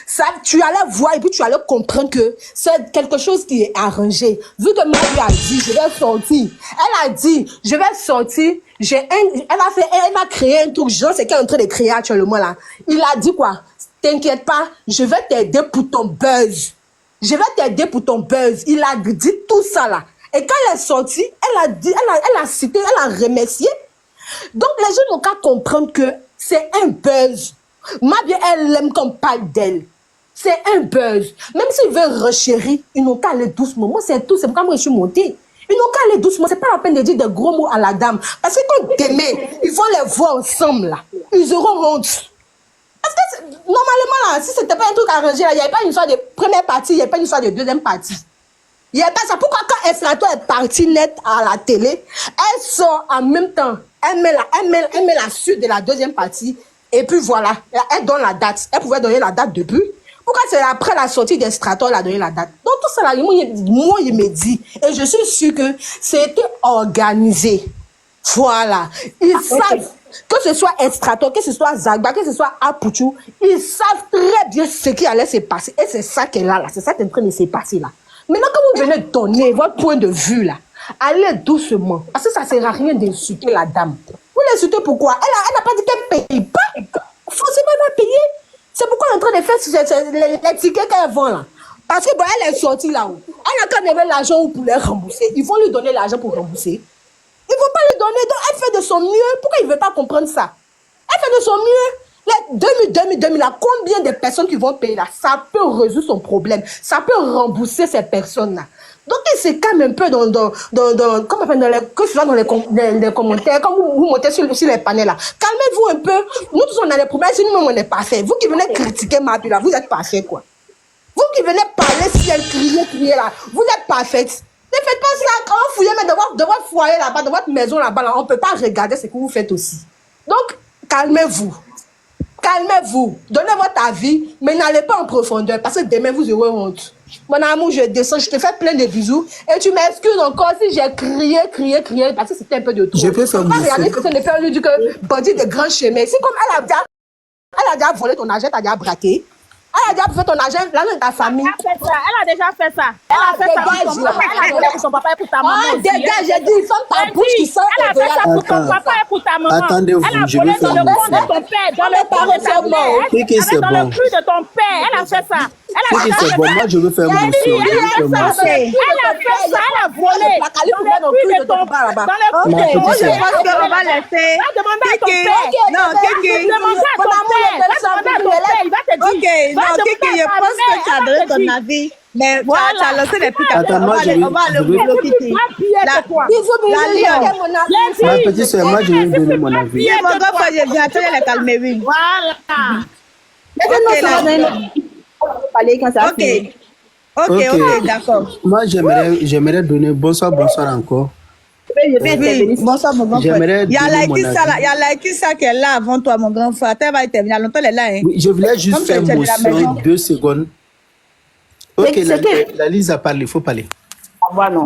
Ça, tu allais voir et puis tu allais comprendre que c'est quelque chose qui est arrangé. Vu que Mabio a dit, je vais sortir. Elle a dit, je vais sortir. Elle va créer un truc, genre, c'est qu'elle est en train de créer actuellement là. Il a dit quoi? T'inquiète pas, je vais t'aider pour ton buzz. Je vais t'aider pour ton buzz. Il a dit tout ça là. Et quand elle est sortie, elle a cité, elle a remercié. Donc les gens n'ont qu'à comprendre que c'est un buzz. Mabio, elle aime qu'on parle d'elle. C'est un buzz. Même s'ils veulent rechérir, ils n'ont qu'à aller doucement. Moi, c'est tout. C'est pourquoi moi, je suis montée. Ils n'ont qu'à aller doucement. C'est pas la peine de dire des gros mots à la dame. Parce que quand demain, ils vont les voir ensemble là, ils auront honte. Parce que normalement, là, si ce n'était pas un truc arrangé, il n'y avait pas une histoire de première partie, il n'y avait pas une histoire de deuxième partie. Il n'y avait pas ça. Pourquoi quand Estraton est partie net à la télé, elle sort en même temps, elle met la suite de la deuxième partie Et puis voilà, elle donne la date. Elle pouvait donner la date depuis. Pourquoi c'est après la sortie des Stratos, elle a donné la date? Donc tout ça, là, moi, il me dit, et je suis sûre que c'était organisé. Voilà. Ils savent, que ce soit Estrato, que ce soit Zagba, que ce soit Apuchou, ils savent très bien ce qui allait se passer. Et c'est ça qu'elle a là, c'est ça qui est en train de se passer là. Maintenant, quand vous venez donner votre point de vue là, allez doucement, parce que ça ne sert à rien d'insulter la dame. Vous l'insultez pourquoi? Elle n'a pas dit qu'elle ne paye pas. Forcément, elle va payer. C'est pourquoi elle est en train de faire les tickets qu'elle vend là. Parce que bon, elle est sortie là-haut. Elle a quand même l'argent pour les rembourser. Ils vont lui donner l'argent pour rembourser. Ils ne vont pas lui donner. Donc elle fait de son mieux. Pourquoi il ne veut pas comprendre ça? Elle fait de son mieux. Les 2000 là, combien de personnes qui vont payer là? Ça peut résoudre son problème. Ça peut rembourser ces personnes là. Donc il se calme un peu comme on appelle que ce soit dans les commentaires, quand vous montez sur les panels là. Calmez-vous un peu. Nous tous on a des problèmes, si nous-mêmes on n'est pas fait. Vous qui venez critiquer Mabi là, vous êtes pas fait quoi. Vous qui venez parler si elle crier là, vous êtes pas fait. Ne faites pas ça. Quand vous fouillez mais de votre foyer là-bas, de votre maison là-bas, là, on ne peut pas regarder ce que vous faites aussi. Donc calmez-vous. Calmez-vous. Donnez votre avis, mais n'allez pas en profondeur parce que demain vous aurez honte. Mon amour, je descends, je te fais plein de bisous et tu m'excuses encore si j'ai crié parce que c'était un peu de trop. Je peux faire pas regarder que ça ne fait lui dire que bandit de grand chemin. C'est comme elle a déjà volé ton argent, elle a déjà braqué. Elle a déjà fait ton argent, l'argent de ta famille. Elle a déjà fait ça. Elle a fait ça pour son papa. Elle a donné pour son papa et pour ta maman. Ah, dégage, j'ai dit, il faut ta bouche qui sort. Elle a fait ça pour ton papa et pour ta maman. Attendez-vous, je vais faire dans le compte de ton père, dans le compte de ta mère, dans le flux de ton père. Elle a fait ça. C'est bon, moi je veux faire mon Elle a fait ça, elle a volé. Dans le flux de ton père. Ok, moi je pense qu'on va laisser. Kiki, non, Kiki. Ok, non, Kiki, je pense que tu as donné ton avis. Mais tu as lancé des pics. Attends, moi je le Kiki. Ma petite soeur, moi je vais donner mon avis. Mon grand frère, je viens, tu les calmer, oui. Voilà. Ok, d'accord. Moi j'aimerais donner bonsoir encore. Oui, bonsoir mon grand frère. J'aimerais Il y a donner mon avis. Laïkissa qui est là avant toi, mon grand frère. Elle va terminer. Longtemps, elle est là. Hein. Oui, je voulais juste faire motion 2 secondes. Ok, la Lise a parlé, il faut parler. Voilà.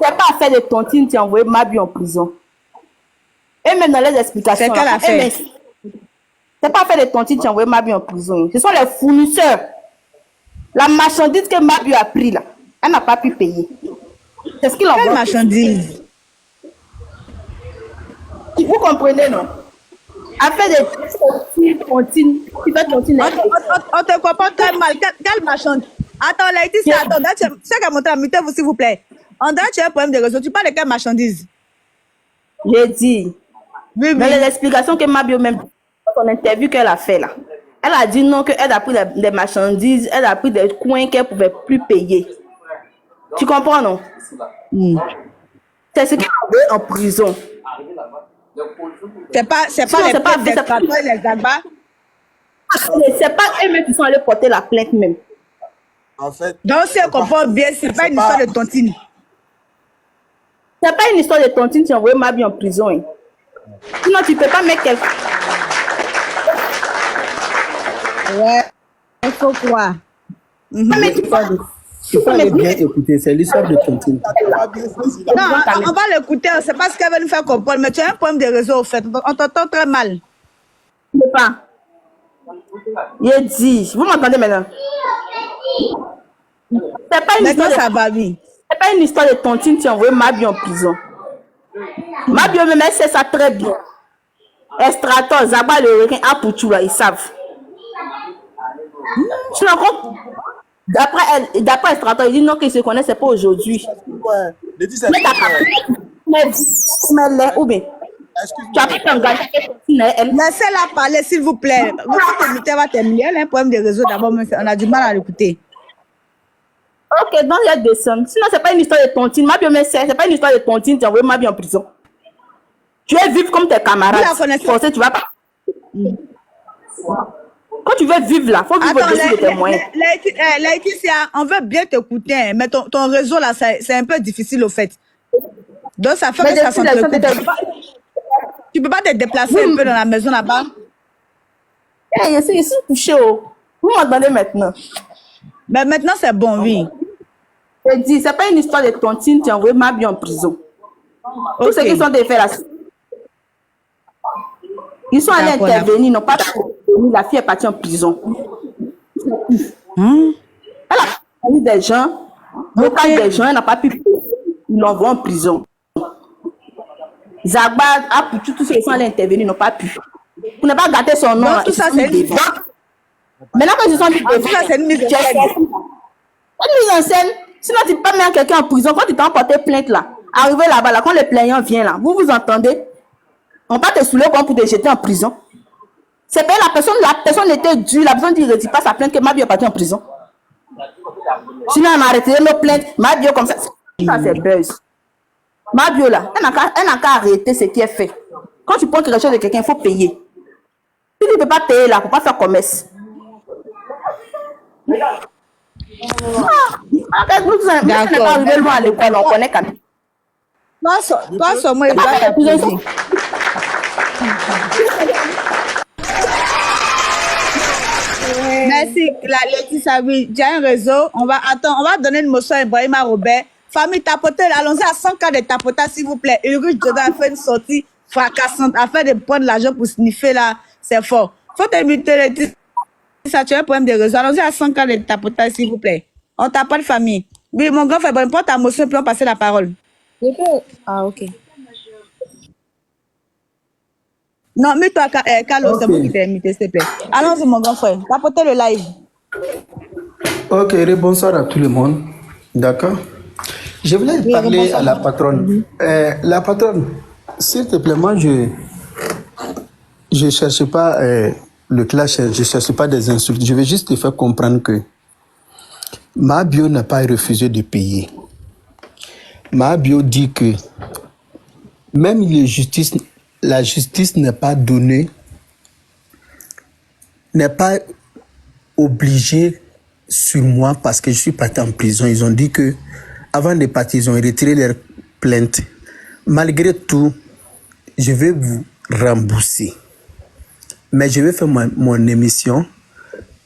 C'est pas faire de tontines qui a envoyé Mabi en prison. Et même dans les explications. C'est qu'elle a fait. C'est pas faire de tontines qui a envoyé Mabi en prison. Ce sont les fournisseurs. La marchandise que Mabi a pris là, elle n'a pas pu payer. C'est ce qu'il envoie. Quelle marchandise? Vous comprenez, non? Elle fait des tontines. On te comprend très mal. Quelle marchandise? Attends, Laetitia, attends. C'est qu'à monter à mutez-vous, s'il vous plaît. On dirait que tu as un problème de réseau. Tu parles de quelle marchandise? J'ai dit. Oui. Dans les explications que Mabio même, son interview qu'elle a fait là, elle a dit non, qu'elle a pris des marchandises, elle a pris des coins qu'elle ne pouvait plus payer. Tu comprends, non? C'est ce qu'elle a envoyé en prison. C'est pas les Zagba. C'est pas eux-mêmes qui sont allés porter la plainte même. En fait. Donc, si on comprend bien, c'est pas une histoire de tontine. C'est pas une histoire de tontine qui a envoyé Mabi en prison. Hein. Sinon, tu peux pas mettre quelqu'un. Ouais, il faut croire. Mais tu peux. Il faut bien écouter, c'est l'histoire de tontine. Non, on va l'écouter, c'est pas ce qu'elle veut nous faire comprendre, mais tu as un problème de réseau, au fait. On t'entend très mal. Je ne sais pas. Il dit, vous m'entendez maintenant? C'est pas une histoire. Ça va bien. C'est pas une histoire de tontine qui a envoyé Mabi en prison. Mabi même sait ça très bien. Estrator, Zaba, le requin, Apuchou, là, ils savent. Tu te rends compte? D'après Estrator, il dit non, qu'ils se connaissent, c'est pas aujourd'hui. Mais t'as pas ou bien? Tu as pas t'engager. Laissez-la parler, s'il vous plaît. Votre va terminer. Elle a un problème de réseau d'abord, mais on a du mal à l'écouter. Ok, donc il y a des sommes. Sinon, c'est pas une histoire de tontine. Mabi, c'est pas une histoire de tontine. Tu as envoyé Mabi en prison. Tu es vivre comme tes camarades. Forcé, tu vas pas. Quand tu veux vivre là, il faut vivre au-dessus de tes moyens. Laetitia, on veut bien t'écouter, mais ton réseau là, c'est un peu difficile au fait. Donc ça fait que ça s'entrecoupe. Tu peux pas te déplacer un peu dans la maison là-bas? Je suis couché. Vous m'entendez maintenant? Mais maintenant, c'est bon, oui. Je dis, c'est pas une histoire de tontine, tu as envoyé ma bien en prison. Tous ceux qui sont des faits là, ils sont allés intervenir, ils n'ont pas intervenu, la fille est partie en prison. Elle a parlé des gens, le cas des gens, elle n'a pas pu, ils l'envoient en prison. Zagba a pu, tous ceux qui sont allés intervenir n'ont pas pu. Vous n'avez pas gâté son nom. Non, tout ça, c'est une mise. Maintenant que ils sont mis devant, ça, c'est une mise en scène. Une mise en scène. Sinon, tu ne peux pas mettre quelqu'un en prison. Quand tu t'as porté plainte là, arrivé là-bas, là, quand le plaignant vient là, vous vous entendez, on va te saouler pour te jeter en prison. C'est pas la personne était due, la personne ne retire pas sa plainte que ma bio est partie en prison. Sinon, elle m'a arrêté nos plaintes, ma bio comme ça. Ça, c'est buzz. Ma bio là, elle n'a qu'à arrêter ce qui est fait. Quand tu prends quelque chose de quelqu'un, il faut payer. Si tu ne peux pas payer là, il ne faut pas faire commerce. D'accord. On connaît quand même. Toi seulement, il doit t'applaudir. Merci, Laetitia. Oui, j'ai un réseau. On va donner une motion à Ibrahima Robert. Famille tapoter, allons-y à 100 cas de tapotage, s'il vous plaît. Ulrich Jordan a fait une sortie fracassante afin de prendre l'argent pour sniffer là. C'est fort. Faut t'inviter Laetitia. Ça, tu as un problème de réseau. Allons-y à 100 cas de tapotage, s'il vous plaît. On t'a pas de famille. Oui, mon grand frère, bon, prends ta motion puis on passe la parole. Ah, ok. Non, mais toi, Carlos, c'est moi qui t'ai invité, s'il te plaît. Allons-y, mon grand frère. Tapotez le live. Ok, bonsoir à tout le monde. D'accord. Je voulais parler à la patronne. La patronne, s'il te plaît, moi, je ne cherche pas le clash, je ne cherche pas des insultes. Je vais juste te faire comprendre que ma bio n'a pas refusé de payer. Ma bio dit que même la justice n'est pas donnée, n'est pas obligée sur moi parce que je suis parti en prison. Ils ont dit que avant de partir, ils ont retiré leur plainte. Malgré tout, je vais vous rembourser. Mais je vais faire mon émission.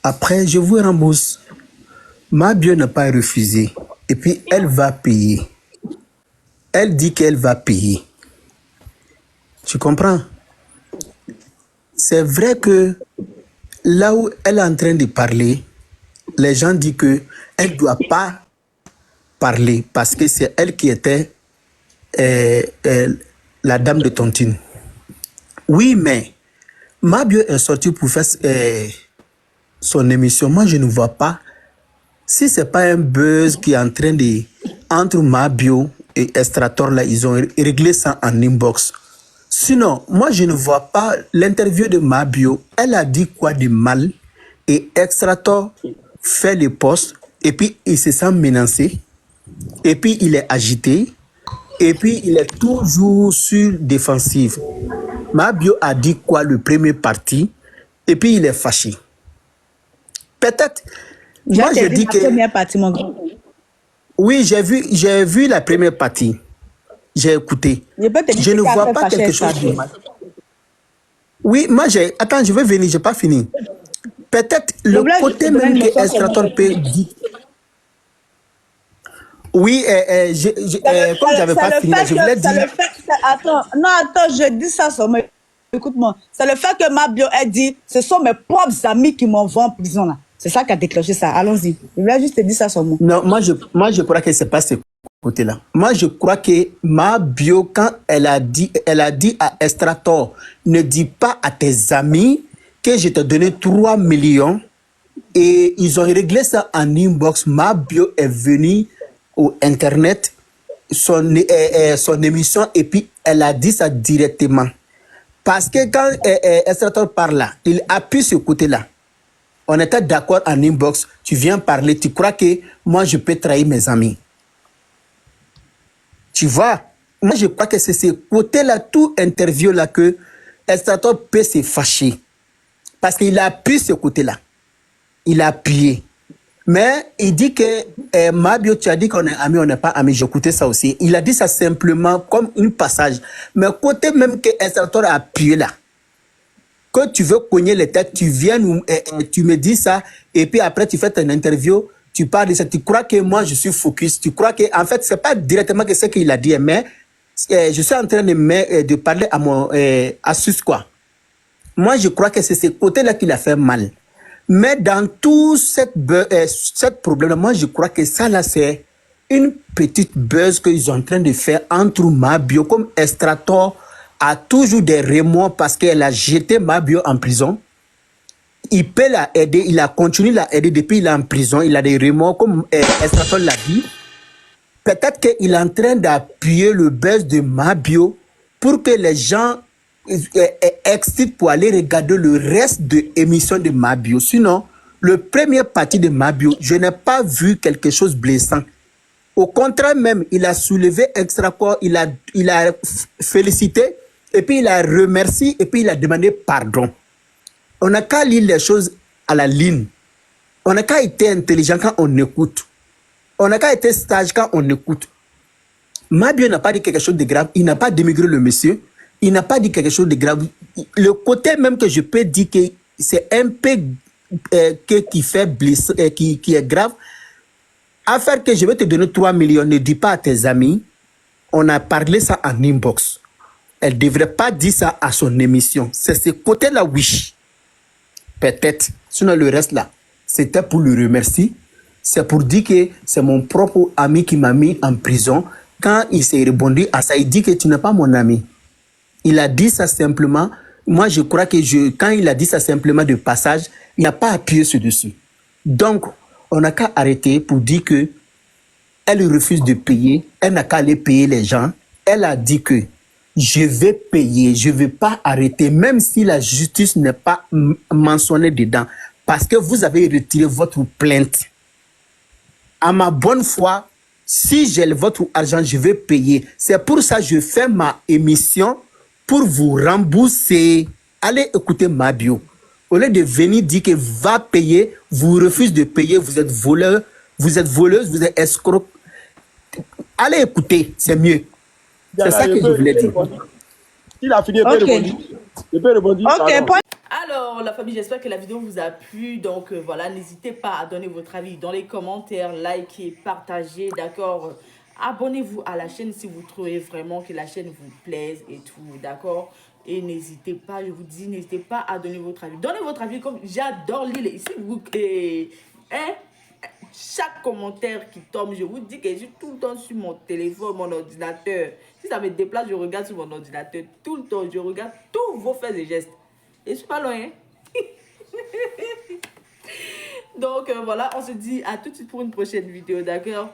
Après, je vous rembourse. Ma bio n'a pas refusé. Et puis, elle va payer. Elle dit qu'elle va payer. Tu comprends? C'est vrai que là où elle est en train de parler, les gens disent qu'elle ne doit pas parler parce que c'est elle qui était la dame de tontine. Oui, mais ma bio est sortie pour faire son émission. Moi, je ne vois pas. Si ce n'est pas un buzz qui est en train de... Entre ma bio et Extrator, là, ils ont réglé ça en inbox. Sinon, moi, je ne vois pas l'interview de ma bio. Elle a dit quoi de mal et Extrator fait le poste et puis il se sent menacé et puis il est agité et puis il est toujours sur défensive. Ma bio a dit quoi le premier parti et puis il est fâché. Peut-être... Moi, je dis que... Première partie, mon grand. Oui, j'ai vu la première partie. J'ai écouté. Je ne vois pas quelque chose de mal. Oui, moi, attends, je vais venir, je n'ai pas fini. Peut-être le côté même que Extrator peut dire... Oui, comme je n'avais pas fini, je voulais dire... Attends, je dis ça seulement. Écoute-moi. C'est le fait que ma bio a dit, ce sont mes propres amis qui m'envoient en prison là. C'est ça qui a déclenché ça. Allons-y. Je voulais juste te dire ça seulement. Non, moi je crois que c'est pas ce côté-là. Moi je crois que ma bio, quand elle a dit à Extrator, ne dis pas à tes amis que je t'ai donné 3 millions et ils ont réglé ça en inbox. Ma bio est venue au internet, son émission et puis elle a dit ça directement. Parce que quand Extrator parle là, il appuie ce côté-là. On était d'accord en inbox, tu viens parler, tu crois que moi je peux trahir mes amis. Tu vois, moi je crois que c'est ce côté-là, tout interview là que Extrator peut se fâcher. Parce qu'il a appuyé ce côté-là. Il a appuyé. Mais il dit que Mabio, tu as dit qu'on est amis, on n'est pas amis. J'ai écouté ça aussi. Il a dit ça simplement comme un passage. Mais côté même que Extrator a appuyé là. que tu veux cogner les têtes, tu viens, tu me dis ça, et puis après tu fais ton interview, tu parles de ça, tu crois que moi je suis focus, tu crois que, en fait, c'est pas directement que ce qu'il a dit, mais je suis en train de parler à mon astuce, quoi. Moi, je crois que c'est ce côté-là qu'il a fait mal. Mais dans tout cette problème, moi, je crois que ça, là, c'est une petite buzz qu'ils sont en train de faire entre Mabio, comme Estrator a toujours des remords parce qu'elle a jeté Mabio en prison. Il peut la aider, il a continué à l'aider depuis qu'il est en prison, il a des remords, comme Estrator l'a dit. Peut-être qu'il est en train d'appuyer le buzz de Mabio pour que les gens excitent pour aller regarder le reste de l'émission de Mabio. Sinon, le premier parti de Mabio, je n'ai pas vu quelque chose de blessant. Au contraire même, il a soulevé Extracorps, il a félicité, et puis il a remercié, et puis il a demandé pardon. On n'a qu'à lire les choses à la ligne. On n'a qu'à être intelligent quand on écoute. On n'a qu'à être sage quand on écoute. Mabio n'a pas dit quelque chose de grave, il n'a pas démigré le monsieur, il n'a pas dit quelque chose de grave. Le côté même que je peux dire que c'est un peu qui fait blesser, qui est grave, affaire que je vais te donner 3 millions, ne dis pas à tes amis, on a parlé ça en inbox. Elle ne devrait pas dire ça à son émission. C'est ce côté-là, oui. Peut-être. Sinon, le reste là, c'était pour le remercier. C'est pour dire que c'est mon propre ami qui m'a mis en prison. Quand il s'est rebondi à ça, il dit que tu n'es pas mon ami. Il a dit ça simplement. Moi, je crois que quand il a dit ça simplement de passage, il n'a pas appuyé sur dessus. Donc, on n'a qu'à arrêter pour dire que elle refuse de payer. Elle n'a qu'à aller payer les gens. Elle a dit que je vais payer, je ne vais pas arrêter, même si la justice n'est pas mentionnée dedans, parce que vous avez retiré votre plainte. À ma bonne foi, si j'ai votre argent, je vais payer. C'est pour ça que je fais ma émission pour vous rembourser. Allez écouter Mabio. Au lieu de venir dire que va payer, vous refusez de payer, vous êtes voleur, vous êtes voleuse, vous êtes escroc. Allez écouter, c'est mieux. C'est ça que je voulais dire. Il a fini, il peut répondre. Il peut répondre. Alors, la famille, j'espère que la vidéo vous a plu. Donc, voilà, n'hésitez pas à donner votre avis dans les commentaires, likez, partagez, d'accord? Abonnez-vous à la chaîne si vous trouvez vraiment que la chaîne vous plaise et tout, d'accord? Et n'hésitez pas, je vous dis, n'hésitez pas à donner votre avis. Donnez votre avis, comme j'adore lire ici. Chaque commentaire qui tombe, je vous dis que je suis tout le temps sur mon téléphone, mon ordinateur. Si ça me déplace, je regarde sur mon ordinateur tout le temps. Je regarde tous vos faits et gestes. Et je suis pas loin. Hein? Donc voilà, on se dit à tout de suite pour une prochaine vidéo, d'accord?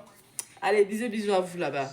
Allez, bisous à vous là-bas.